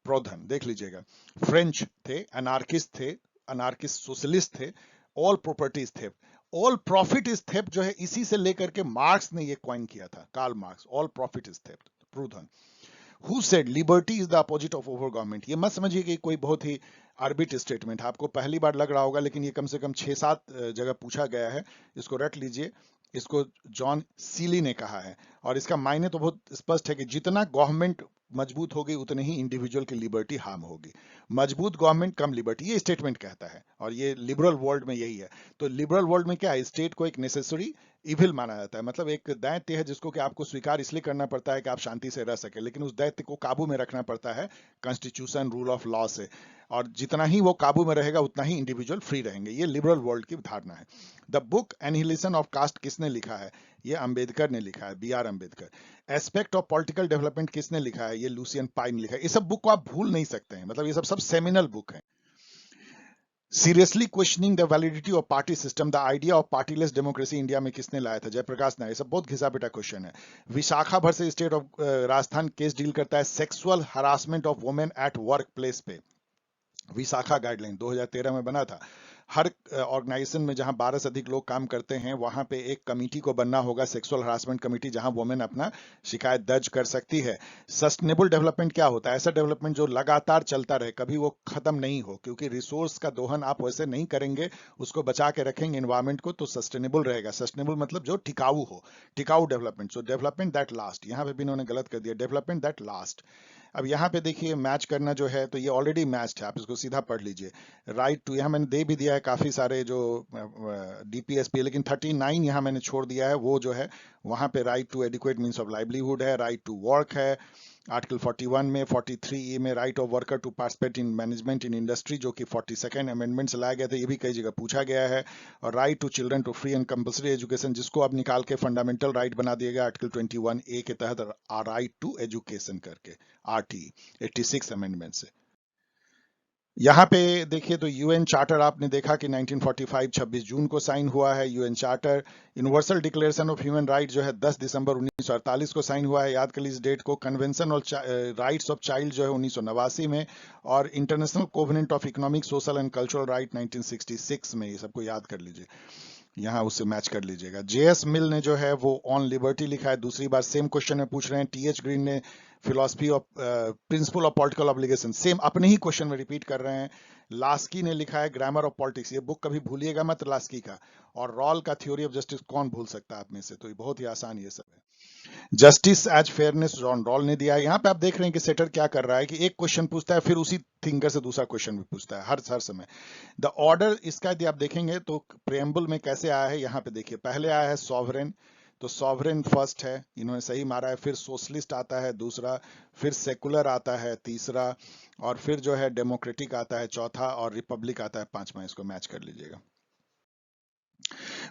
प्रोधन, देख लीजिएगा। फ्रेंच थे, अनार्किस्ट सोशलिस्ट थे। All property is theft, all profit is theft जो है इसी से लेकर के मार्क्स ने ये कॉइन किया था, Karl Marx, all profit is theft, Proudhon. Who said liberty is the opposite of over government? ये मत समझिए कि कोई बहुत ही आर्बिट स्टेटमेंट है, आपको पहली बार लग रहा होगा, लेकिन ये कम से कम 6-7 जगह पूछा गया है, इसको रट लीजिए। इसको जॉन सीली ने कहा है, और इसका मायने तो बहुत स्पष्ट है कि जितना गवर्नमेंट मजबूत होगी उतने ही इंडिविजुअल की लिबर्टी हार्म होगी। मजबूत गवर्नमेंट कम लिबर्टी, ये स्टेटमेंट कहता है, और ये लिबरल वर्ल्ड में यही है। तो लिबरल वर्ल्ड में क्या है, स्टेट को एक नेसेसरी इविल माना जाता है, मतलब एक दैत्य है जिसको कि आपको स्वीकार इसलिए करना पड़ता है कि आप शांति से रह सके, लेकिन उस दैत्य को काबू में रखना पड़ता है कॉन्स्टिट्यूशन, रूल ऑफ लॉ से, और जितना ही वो काबू में रहेगा उतना ही इंडिविजुअल फ्री रहेंगे। ये लिबरल वर्ल्ड की धारणा है। The book annihilation of caste किसने लिखा है? ये अंबेडकर ने लिखा है, B R. Ambedkar. Aspect of political development किसने लिखा है? ये लूसियन पाइन ने लिखा है। ये सब बुक को आप भूल नहीं सकते हैं, मतलब ये सब सेमिनल बुक है। Seriously questioning the validity of party system, the idea of partyless democracy India में किसने लाया था? जयप्रकाश नारायण। सब बहुत घिसा पिटा क्वेश्चन है। विशाखा भर से state of Rajasthan case deal करता है sexual harassment of women at work place पे, विशाखा गाइडलाइन 2013 में बना था। हर ऑर्गेनाइजेशन में जहां 12 से अधिक लोग काम करते हैं वहां पे एक कमेटी को बनना होगा, सेक्सुअल हरासमेंट कमेटी, जहां वुमेन अपना शिकायत दर्ज कर सकती है। सस्टेनेबल डेवलपमेंट क्या होता है? ऐसा डेवलपमेंट जो लगातार चलता रहे, कभी वो खत्म नहीं हो, क्योंकि रिसोर्स का दोहन आप वैसे नहीं करेंगे, उसको बचा के रखेंगे एनवायरमेंट को, तो सस्टेनेबल रहेगा। सस्टेनेबल मतलब जो टिकाऊ हो, टिकाऊ development. So development that last, यहां पे भी इन्होंने गलत कर दिया, डेवलपमेंट दैट लास्ट। अब यहाँ पे देखिए मैच करना जो है, तो ये ऑलरेडी मैच्ड है, आप इसको सीधा पढ़ लीजिए। राइट टू, यहाँ मैंने दे भी दिया है काफी सारे जो डीपीएसपी, लेकिन 39 यहाँ मैंने छोड़ दिया है, वो जो है वहां पे right to adequate means of livelihood है, राइट टू वर्क है आर्टिकल 41 में, 43 में right of worker to participate in management in industry, जो कि 42nd अमेंडमेंट से लाया गया था, ये भी कई जगह पूछा गया है। और right to children to free and compulsory education, जिसको अब निकाल के फंडामेंटल राइट बना दिया गया आर्टिकल 21A के तहत, राइट टू एजुकेशन करके, आरटी 86 अमेंडमेंट से। यहाँ पे देखिए तो यूएन चार्टर आपने देखा कि 1945 26 जून को साइन हुआ है UN charter. Universal declaration of human right जो है 10 दिसंबर 1948 को साइन हुआ है, याद कर लीजिए इस डेट को। Convention of rights of child जो है 1989 में, और international covenant of economic social and cultural right 1966 में, ये सबको याद कर लीजिए, यहाँ उससे मैच कर लीजिएगा। जेएस मिल ने जो है वो ऑन लिबर्टी लिखा है, दूसरी बार सेम क्वेश्चन में पूछ रहे हैं। टीएच ग्रीन ने philosophy of principle of political obligation, same अपने ही क्वेश्चन में रिपीट कर रहे हैं। लास्की ने लिखा है ग्रामर ऑफ पॉलिटिक्स, ये बुक कभी भूलिएगा मत लास्की का। और रॉल का थ्योरी ऑफ जस्टिस कौन भूल सकता है आप में से, तो ये बहुत ही आसान ये सब है। Justice as fairness John Rawl ने दिया है। यहाँ पे आप देख रहे हैं कि सेटर क्या कर रहा है कि एक क्वेश्चन पूछता है, फिर उसी थिंकर से दूसरा क्वेश्चन भी पूछता है हर समय। द ऑर्डर इसका यदि आप देखेंगे तो प्रेम्बल में कैसे आया है, यहाँ पे देखिए पहले आया है सॉवरेन, तो सॉवरेन फर्स्ट है, इन्होंने सही मारा है। फिर सोशलिस्ट आता है दूसरा, फिर सेकुलर आता है तीसरा, और फिर जो है डेमोक्रेटिक आता है चौथा, और रिपब्लिक आता है पांचवा। इसको मैच कर लीजिएगा।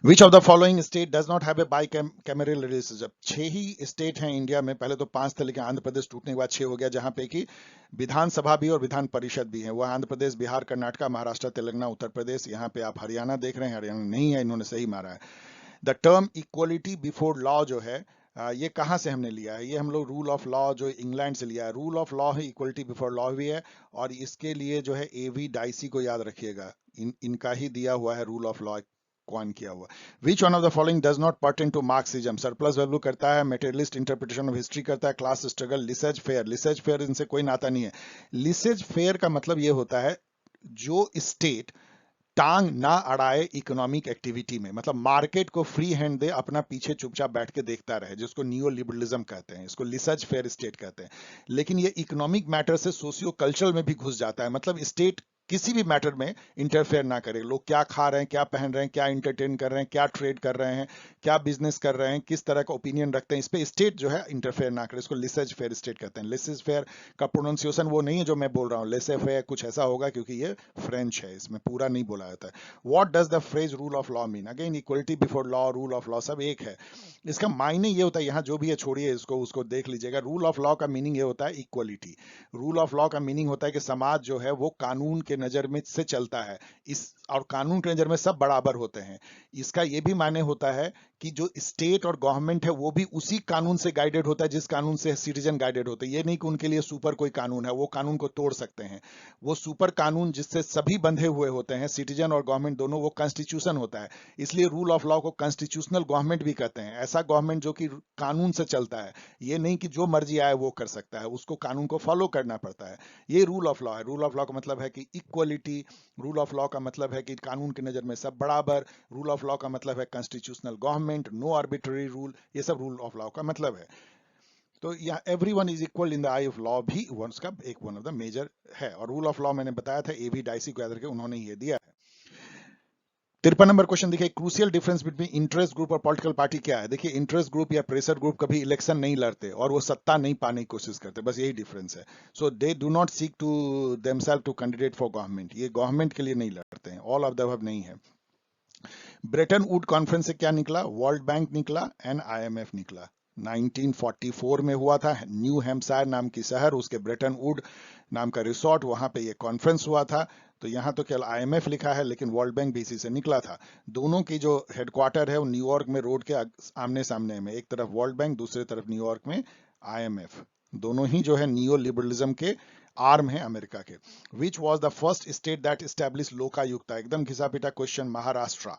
विच of the following state does not have a by cameral legislature? 6 he state हैं इंडिया में, पहले तो 5 थे लेकिन आंध्र प्रदेश टूटने के बाद 6 हो गया, जहां पे कि विधानसभा भी और विधान परिषद भी है। वो आंध्र प्रदेश, बिहार, कर्नाटक, महाराष्ट्र, तेलंगाना, उत्तर प्रदेश। यहाँ पे आप हरियाणा देख रहे हैं, हरियाणा नहीं है, इन्होंने सही मारा है। The term equality before law जो है, ये कहाँ से हमने लिया है? ये हम लोग रूल ऑफ लॉ जो इंग्लैंड से लिया है। रूल ऑफ लॉ है, इक्वलिटी बिफोर लॉ भी है, और इसके लिए जो है एवी डाइसी को याद रखिएगा, इनका ही दिया हुआ है रूल ऑफ लॉ कौन किया हुआ। Which one of the following does not pertain to Marxism? Surplus value करता है, मेटेरियलिस्ट इंटरप्रिटेशन ऑफ हिस्ट्री करता है, class struggle, laissez faire. Laissez faire इनसे कोई नाता नहीं है। लिसेज फेयर का मतलब ये होता है जो स्टेट टांग ना अड़ाए इकोनॉमिक एक्टिविटी में, मतलब मार्केट को फ्री हैंड दे, अपना पीछे चुपचाप बैठ के देखता रहे, जिसको नियो लिबरलिज्म कहते हैं, इसको लिसर्च फेयर स्टेट कहते हैं। लेकिन ये इकोनॉमिक मैटर से सोशियो कल्चरल में भी घुस जाता है, मतलब स्टेट किसी भी मैटर में इंटरफेयर ना करे। लोग क्या खा रहे हैं, क्या पहन रहे हैं, क्या इंटरटेन कर रहे हैं, क्या ट्रेड कर रहे हैं, क्या बिजनेस कर रहे हैं, किस तरह का ओपिनियन रखते हैं, इस पे स्टेट जो है इंटरफेयर ना करे। इसको लिसेज फेयर स्टेट कहते हैं। लिसेज फेयर का प्रोनाउंसिएशन वो नहीं है जो मैं बोल रहा हूँ, लेसे फेयर कुछ ऐसा होगा, क्योंकि ये फ्रेंच है, इसमें पूरा नहीं बोला जाता है। What does the phrase rule of law mean? Again equality before law, rule of law सब एक है। इसका मायने ये होता है, यहाँ जो भी है छोड़िए इसको, उसको देख लीजिएगा। रूल ऑफ लॉ का मीनिंग ये होता है इक्वलिटी। रूल ऑफ लॉ का मीनिंग होता है कि समाज जो है वो कानून के नजर में से चलता है, इस और कानून के नजर में सब बराबर होते हैं। इसका ये भी मायने होता है कि जो स्टेट और गवर्नमेंट है वो भी उसी कानून से गाइडेड होता है जिस कानून से सिटीजन गाइडेड होते हैं। ये नहीं कि उनके लिए सुपर कोई कानून है, वो कानून को तोड़ सकते हैं। वो सुपर कानून जिससे सभी बंधे हुए होते हैं, सिटीजन और गवर्नमेंट दोनों, वो कॉन्स्टिट्यूशन होता है। इसलिए रूल ऑफ लॉ को कॉन्स्टिट्यूशनल गवर्नमेंट भी कहते हैं। ऐसा गवर्नमेंट जो कि कानून से चलता है, ये नहीं कि जो मर्जी आए वो कर सकता है, उसको कानून को फॉलो करना पड़ता है। ये रूल ऑफ लॉ है। रूल ऑफ लॉ का मतलब है कि इक्वलिटी, रूल ऑफ लॉ का मतलब है कि कानून की नजर में सब बराबर, रूल ऑफ लॉ का मतलब है constitutional government, no arbitrary rule, ये सब रूल ऑफ लॉ का मतलब है। तो यहाँ everyone is equal in the I of law भी उसका एक वन ऑफ द मेजर है। और रूल ऑफ लॉ मैंने बताया था, एवी डाइसी को याद रखे, उन्होंने ये दिया है। 53 नंबर क्वेश्चन देखिए, crucial difference between interest group और पॉलिटिकल पार्टी क्या है? देखिए इंटरेस्ट ग्रुप या प्रेशर ग्रुप कभी इलेक्शन नहीं लड़ते और वो सत्ता नहीं पाने की कोशिश करते, बस यही डिफरेंस है। So they do not seek to themselves to candidate for government, ये गवर्नमेंट के लिए नहीं लड़ते हैं। ऑल ऑफ द अबव नहीं है। ब्रेटन वुड कॉन्फ्रेंस से क्या निकला? वर्ल्ड बैंक निकला एंड आईएमएफ निकला। 1944 में हुआ था, न्यू हैम्पशायर नाम की शहर, उसके ब्रेटन वुड नाम का रिसोर्ट, वहां पे ये कॉन्फ्रेंस हुआ था। तो यहाँ तो केवल आईएमएफ लिखा है, लेकिन वर्ल्ड बैंक भी इसी से निकला था। दोनों की जो हेडक्वार्टर है वो न्यूयॉर्क में रोड के आमने सामने में, एक तरफ वर्ल्ड बैंक, दूसरी तरफ न्यूयॉर्क में आईएमएफ। दोनों ही जो है नियो लिबरलिज्म के आर्म है अमेरिका के। Which was the first state that establish Lokayukta, एकदम घिसा पिटा क्वेश्चन, महाराष्ट्र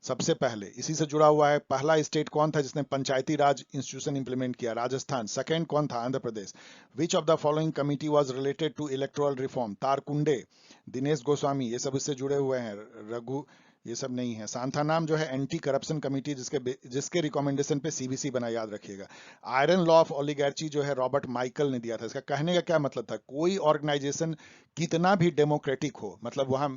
सबसे पहले। इसी से जुड़ा हुआ है, पहला स्टेट कौन था जिसने पंचायती राज इंस्टीट्यूशन इंप्लीमेंट किया, राजस्थान। सेकंड कौन था, Andhra Pradesh. Which of the following committee was related to electoral reform, Tarkunde, Dinesh Goswami, ये सब इससे जुड़े हुए हैं। रघु, ये सब नहीं है। सांथानाम जो है एंटी करप्शन कमिटी, जिसके रिकमेंडेशन पे सीबीसी बना, याद रखिएगा। आयरन लॉ ऑफ ओलिगार्ची जो है रॉबर्ट माइकल ने दिया था। इसका कहने का क्या मतलब था, कोई ऑर्गेनाइजेशन कितना भी डेमोक्रेटिक हो, मतलब वहां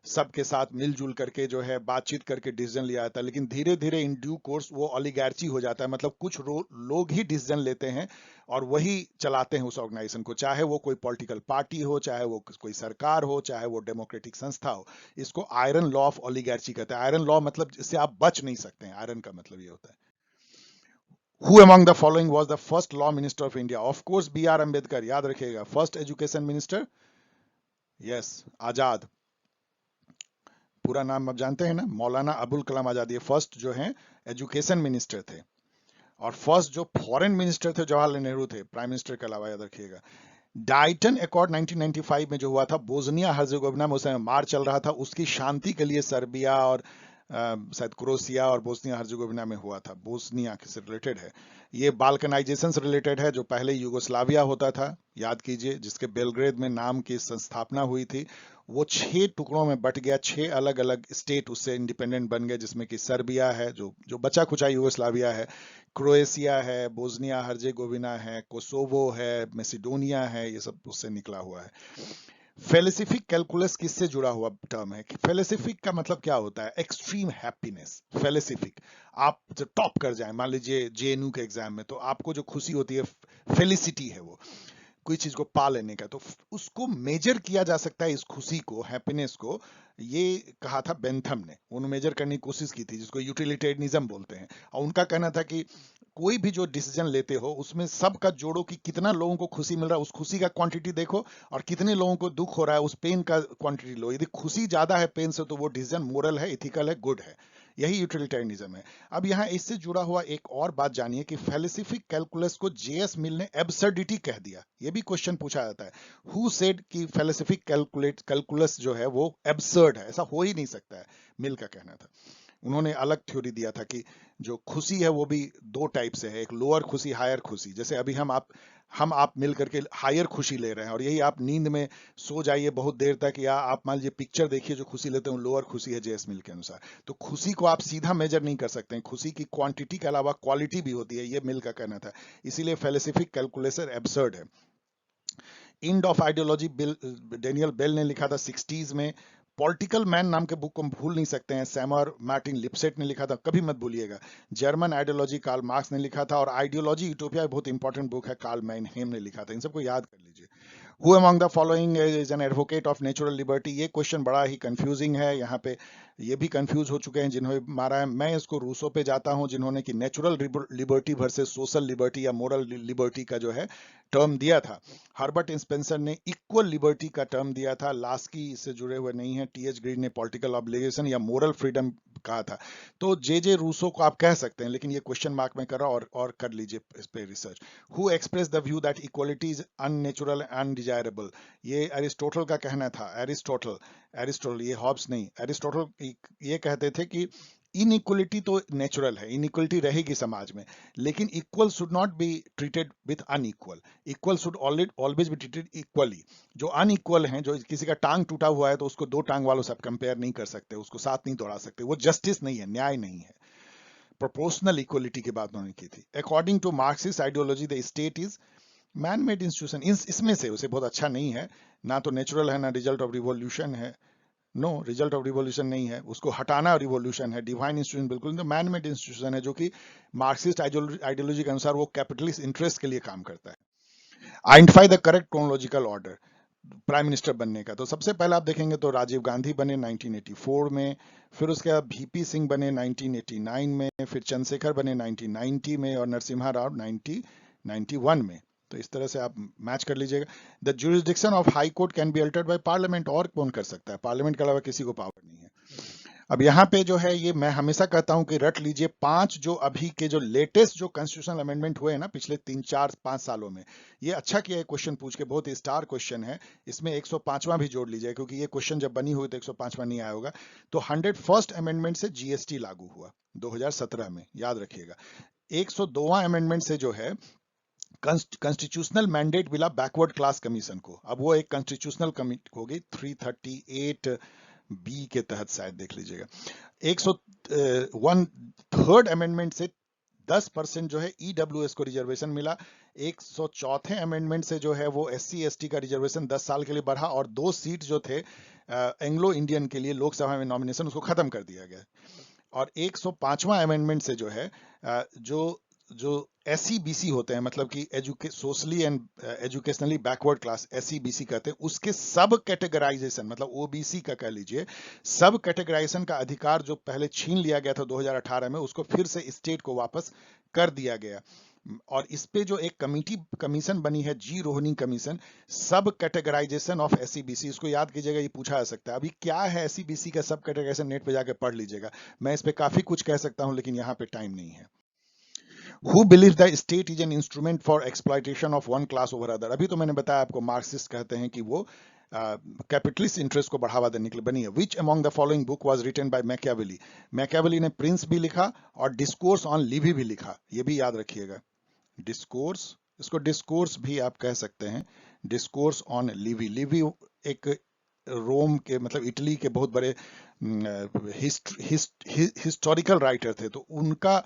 सबके साथ मिलजुल करके जो है बातचीत करके डिसीजन लिया जाता है, लेकिन धीरे धीरे इन ड्यू कोर्स वो ओलिगार्ची हो जाता है, मतलब कुछ लोग ही डिसीजन लेते हैं और वही चलाते हैं उस ऑर्गेनाइजेशन को, चाहे वो कोई पॉलिटिकल पार्टी हो, चाहे वो कोई सरकार हो, चाहे वो डेमोक्रेटिक संस्था हो। इसको आयरन लॉ ऑफ ओलिगार्ची कहते हैं। आयरन लॉ मतलब इससे आप बच नहीं सकते हैं, आयरन का मतलब ये होता है। Who among the following was the first law minister of India? Of course, B.R. Ambedkar, याद रखिएगा। फर्स्ट एजुकेशन मिनिस्टर, यस, आजाद। पूरा नाम आप जानते हैं ना, मौलाना अबुल कलाम आजाद, ये फर्स्ट जो है एजुकेशन मिनिस्टर थे। और फर्स्ट जो फॉरेन मिनिस्टर थे जवाहरलाल नेहरू थे, प्राइम मिनिस्टर के अलावा, याद रखिएगा। डाइटन अकॉर्ड 1995 में जो हुआ था, बोस्निया हर्जेगोविना में उस समय मार चल रहा था, उसकी शांति के लिए सर्बिया और शायद क्रोएशिया और बोस्निया हर्जेगोविना में हुआ था। बोस्निया से रिलेटेड है ये, बाल्कनाइजेशन से रिलेटेड है, जो पहले यूगोस्लाविया होता था, याद कीजिए, जिसके बेलग्रेड में नाम की संस्थापना हुई थी। वो 6 टुकड़ों में बट गया, 6 अलग अलग स्टेट उससे इंडिपेंडेंट बन गए, जिसमें कि सर्बिया है, जो बचा खुचा यूगोस्लाविया है, क्रोएशिया है, बोस्निया हर्जेगोविना है, कोसोवो है, मैसिडोनिया है, ये सब उससे निकला हुआ है। फेलिसिफिक कैलकुलस किससे जुड़ा हुआ टर्म है? फेलिसिफिक का मतलब क्या होता है? Extreme happiness. फेलिसिफिक, आप जो टॉप कर जाए, मान लीजिए जेएनयू के एग्जाम में, तो आपको जो खुशी होती है, फेलिसिटी है वो, कोई चीज को पा लेने का, तो उसको मेजर किया जा सकता है, इस खुशी को, हैप्पीनेस को। ये कहा था बेंथम ने, उन्होंने मेजर करने की कोशिश की थी, जिसको यूटिलिटेरियनिज्म बोलते हैं। और उनका कहना था कि कोई भी जो डिसीजन लेते हो उसमें सबका जोड़ो कि कितना लोगों को खुशी मिल रहा है, उस खुशी का क्वांटिटी देखो, और कितने लोगों को दुख हो रहा है, उस पेन का क्वांटिटी लो। यदि खुशी ज्यादा है पेन से, तो वो डिसीजन मोरल है, इथिकल है, गुड है। यही यूटिलिटेरियनिज्म है। अब यहाँ इससे जुड़ा हुआ एक और बात जानिए कि फेलिसिफिक कैलकुलस को जेएस मिल ने एब्सर्डिटी कह दिया। ये भी क्वेश्चन पूछा जाता है, हु सेड कि फेलिसिफिक कैलकुलस जो है वो एब्सर्ड है, ऐसा हो ही नहीं सकता है, मिल का कहना था। उन्होंने अलग थ्योरी दिया था कि जो खुशी है वो भी 2 टाइप से है, एक लोअर खुशी, हायर खुशी। जैसे अभी हम आप मिल करके हायर खुशी ले रहे हैं, और यही आप नींद में सो जाइए बहुत देर तक, या आप मान लीजिए पिक्चर देखिए, जो खुशी लेते हैं लोअर खुशी है जेएस मिल के अनुसार। तो खुशी को आप सीधा मेजर नहीं कर सकते हैं, खुशी की क्वांटिटी के अलावा क्वालिटी भी होती है, ये मिल का कहना था। इसीलिए फेलिसिफिक कैलकुलेशन एब्सर्ड है। End of ideology Daniel Bell ने लिखा था 60s में। पॉलिटिकल मैन नाम के बुक को हम भूल नहीं सकते हैं, सैमर मार्टिन लिपसेट ने लिखा था, कभी मत भूलिएगा। जर्मन आइडियोलॉजी कार्ल मार्क्स ने लिखा था, और आइडियोलॉजी यूटोपिया बहुत इंपॉर्टेंट बुक है, कार्ल मैनहेम ने लिखा था। इन सबको याद कर लीजिए। Who among the following is an advocate of natural liberty, ये क्वेश्चन बड़ा ही कंफ्यूजिंग है, यहाँ पे ये भी कंफ्यूज हो चुके हैं जिन्होंने मारा है। मैं इसको रूसो पे जाता हूं, जिन्होंने कि natural liberty versus social liberty या मोरल लिबर्टी का जो है टर्म दिया था। हर्बर्ट स्पेंसर ने इक्वल लिबर्टी का टर्म दिया था। लास्की इससे जुड़े हुए नहीं है। टीएच ग्रीन ने पॉलिटिकल ऑब्लिगेशन या मोरल फ्रीडम कहा था। तो जे रूसो को आप कह सकते हैं, लेकिन ये क्वेश्चन मार्क में कर रहा, और कर लीजिए इस पे research. Who express the view that equality is unnatural and undesirable, ये एरिस्टोटल का कहना था। एरिस्टोटल, ये हॉब्स नहीं, एरिस्टोटल ये कहते थे कि इनइक्वलिटी तो नेचुरल है, इनइक्वलिटी रहेगी समाज में, लेकिन equal should not be treated with unequal, equal should always be treated equally. जो अनइक्वल हैं, जो किसी का टांग टूटा हुआ है तो उसको 2 टांग वालों से आप कंपेयर नहीं कर सकते, उसको साथ नहीं दौड़ा सकते, वो जस्टिस नहीं है, न्याय नहीं है। प्रोपोर्शनल इक्वलिटी की बात उन्होंने की थी। According to Marxist ideology the state is man made institution. इसमें से उसे बहुत अच्छा नहीं है, ना तो नेचुरल है, ना रिजल्ट ऑफ रिवॉल्यूशन है। नो, रिजल्ट ऑफ रिवॉल्यूशन नहीं है, उसको हटाना रिवॉल्यूशन है। डिवाइन इंस्टीट्यूशन बिल्कुल नहीं, मैन मेड इंस्टीट्यूशन है, जो कि मार्क्सिस्ट आइडियोलॉजी के अनुसार वो कैपिटलिस्ट इंटरेस्ट के लिए काम करता है। Identify the correct chronological order prime minister बनने का। तो सबसे पहले आप देखेंगे तो राजीव गांधी बने 1984 में, फिर उसके बाद वीपी सिंह बने 1989 में, फिर चंद्रशेखर बने 1990 में, और नरसिम्हा राव 1991 में। तो इस तरह से आप मैच कर लीजिएगा। The jurisdiction of high court can be altered by parliament, और कौन कर सकता है? पार्लियामेंट के अलावा किसी को पावर नहीं है। अब यहाँ पे जो है ये मैं हमेशा कहता हूं कि रट लीजिए, 5 जो अभी के जो लेटेस्ट जो कॉन्स्टिट्यूशनल अमेंडमेंट हुए हैं ना पिछले 3 4 5 सालों में, ये अच्छा किया है क्वेश्चन पूछ के, बहुत ही स्टार क्वेश्चन है। इसमें 105वां भी जोड़ लीजिए, क्योंकि ये क्वेश्चन जब बनी हुई तो 105वां नहीं आया होगा। तो 101st अमेंडमेंट से जीएसटी लागू हुआ 2017 में, याद रखिएगा। 102वां अमेंडमेंट से जो है कॉन्स्टिट्यूशनल मैंडेट मिला बैकवर्ड क्लास कमीशन को। अब वो एक कॉन्स्टिट्यूशनल कमिटी होगी 338 बी के तहत, शायद देख लीजिएगा। 103rd अमेंडमेंट से 10% जो है ईडब्ल्यूएस को रिजर्वेशन मिला। 104थे अमेंडमेंट से जो है वो एससी एसटी का रिजर्वेशन 10 साल के लिए बढ़ा, और 2 सीट जो थे एंग्लो इंडियन के लिए लोकसभा में नॉमिनेशन, उसको खत्म कर दिया गया। और 105वां अमेंडमेंट से जो है जो एससी बीसी होते हैं, मतलब कि socially and educationally backward class, SC BC कहते हैं, उसके सब कैटेगराइजेशन, मतलब ओबीसी का कह लीजिए, सब कैटेगराइजेशन का अधिकार जो पहले छीन लिया गया था 2018 में, उसको फिर से स्टेट को वापस कर दिया गया। और इस पे जो एक कमीशन बनी है, जी रोहनी कमीशन, सब कैटेगराइजेशन ऑफ एससी बीसी, इसको याद कीजिएगा, ये पूछा जा सकता है। अभी क्या है एससी बीसी का सब कैटेगराइजेशन, नेट पे जाके पढ़ लीजिएगा। मैं इस पे काफी कुछ कह सकता हूं, लेकिन यहाँ पे टाइम नहीं है। Who believes the state is an instrument for exploitation of one class over other? अभी तो मैंने बताया आपको, मार्क्सिस्ट कहते हैं कि वो कैपिटलिस्ट इंटरेस्ट को बढ़ावा देने के लिए बनी है। Which among the following book was written by Machiavelli? Machiavelli ने प्रिंस भी लिखा और डिस्कोर्स ऑन लिवी भी लिखा, ये भी याद रखिएगा। डिस्कोर्स, इसको डिस्कोर्स भी आप कह सकते हैं, डिस्कोर्स ऑन लिवी। लिवी एक रोम के, मतलब इटली के बहुत बड़े हिस्टोरिकल राइटर थे, तो उनका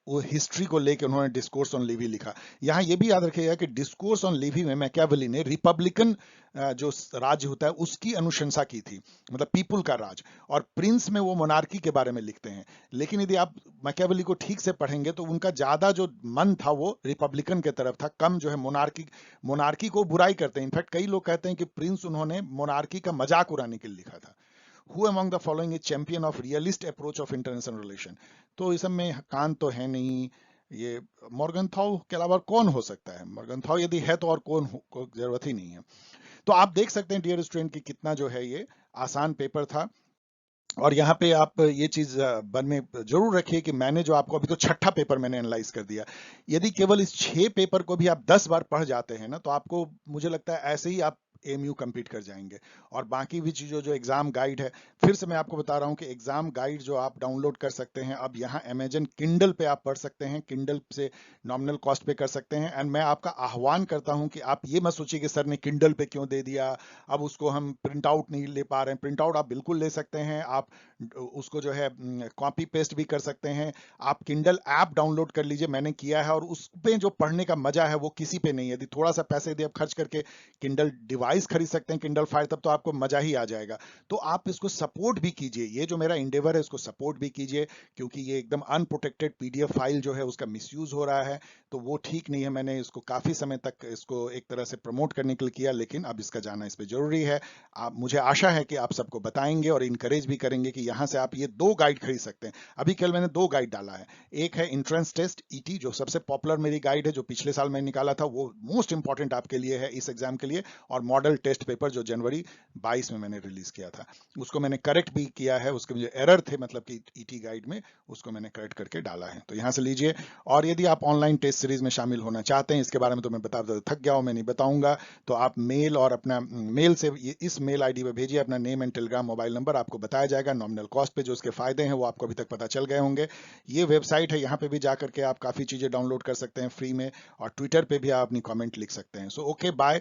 वो हिस्ट्री को लेके उन्होंने डिस्कोर्स ऑन लिवी लिखा। यहाँ ये भी याद रखिएगा कि डिस्कोर्स ऑन लिवी में मैकियावेली ने रिपब्लिकन जो राज्य होता है उसकी अनुशंसा की थी, मतलब पीपुल का राज, और प्रिंस में वो मोनार्की के बारे में लिखते हैं। लेकिन यदि आप मैकियावेली को ठीक से पढ़ेंगे तो उनका ज्यादा जो मन था वो रिपब्लिकन के तरफ था, कम जो है मोनार्की को बुराई करते हैं। इनफैक्ट कई लोग कहते हैं कि प्रिंस उन्होंने मोनार्की का मजाक उड़ाने के लिए लिखा था। Who among the following is champion of realist approach of international relation? तो इस सब में कान तो है नहीं, ये मॉर्गनथाउ के अलावा कौन हो सकता है? मॉर्गनथाउ यदि है तो और कौन को जरूरत ही नहीं है। तो आप देख सकते हैं डियर स्टूडेंट कि कितना जो है ये आसान पेपर था। और यहाँ पे आप ये चीज मन में जरूर रखिए कि मैंने जो आपको, अभी तो 6ठा पेपर मैंने एनालाइज कर दिया, यदि केवल इस 6 पेपर को भी आप 10 बार पढ़ जाते हैं ना, तो आपको, मुझे लगता है ऐसे ही आप एमयू कंप्लीट कर जाएंगे। और बाकी भी चीजों, जो एग्जाम गाइड है, फिर से मैं आपको बता रहा हूं कि एग्जाम गाइड जो आप डाउनलोड कर सकते हैं, अब यहाँ अमेजन किंडल पे आप पढ़ सकते हैं, किंडल से नॉमिनल कॉस्ट पे कर सकते हैं। एंड मैं आपका आह्वान करता हूं कि आप ये मत सोचिए कि सर ने किंडल पे क्यों दे दिया, अब उसको हम प्रिंट आउट नहीं ले पा रहे हैं। प्रिंट आउट आप बिल्कुल ले सकते हैं, आप उसको जो है कॉपी पेस्ट भी कर सकते हैं। आप किंडल ऐप डाउनलोड कर लीजिए, मैंने किया है, और उस पे जो पढ़ने का मजा है वो किसी पे नहीं है। यदि थोड़ा सा पैसे यदि आप खर्च करके किंडल डिवाइस खरीद सकते हैं, किंडल फायर, तब तो आपको मजा ही आ जाएगा। तो आप इसको सपोर्ट भी कीजिए, ये जो मेरा इंडेवर है इसको सपोर्ट भी कीजिए, क्योंकि ये एकदम अनप्रोटेक्टेड पीडीएफ फाइल जो है उसका मिसयूज हो रहा है, तो वो ठीक नहीं है। मैंने इसको काफी समय तक इसको एक तरह से प्रमोट करने के लिए किया, लेकिन अब इसका जाना इस पे जरूरी है। आप, मुझे आशा है कि आप सबको बताएंगे और इनकरेज भी करेंगे कि यहां से आप ये 2 गाइड खरीद सकते हैं। अभी कल मैंने 2 गाइड डाला है, एक है इंट्रेंस टेस्ट ईटी, जो सबसे पॉपुलर मेरी गाइड है, जो पिछले साल मैंने निकाला था, वो मोस्ट इंपॉर्टेंट आपके लिए है इस एग्जाम के लिए। और मॉडल टेस्ट पेपर जो जनवरी 22 में मैंने रिलीज किया था, उसको मैंने करेक्ट भी किया है, उसके जो एरर थे मतलब कि ईटी गाइड में, उसको मैंने करेक्ट करके डाला है, तो यहां से लीजिए। और यदि आप ऑनलाइन टेस्ट सीरीज में शामिल होना चाहते हैं, इसके बारे में तो मैं बता थक गया हूं, मैं नहीं बताऊंगा, तो आप मेल और अपना मेल से इस मेल आईडी पे भेजिए अपना name and Telegram mobile number, आपको बताया जाएगा नॉमिनल कॉस्ट पे। जो इसके फायदे हैं वो आपको अभी तक पता चल गए होंगे। ये वेबसाइट है, यहाँ पे भी जाकर के आप काफी चीजें डाउनलोड कर सकते हैं फ्री में, और ट्विटर पे भी आप अपनी कमेंट लिख सकते हैं। So okay, bye.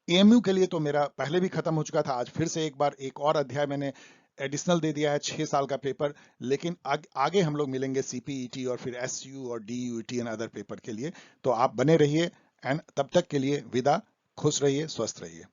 एएमयू के लिए तो मेरा पहले भी खत्म हो चुका था, आज फिर से एक बार एक और अध्याय मैंने एडिशनल दे दिया है, 6 साल का पेपर। लेकिन आगे हम लोग मिलेंगे सीपीईटी और फिर एसयू और डीयूईटी एंड अदर पेपर के लिए, तो आप बने रहिए। एंड तब तक के लिए विदा, खुश रहिए, स्वस्थ रहिए।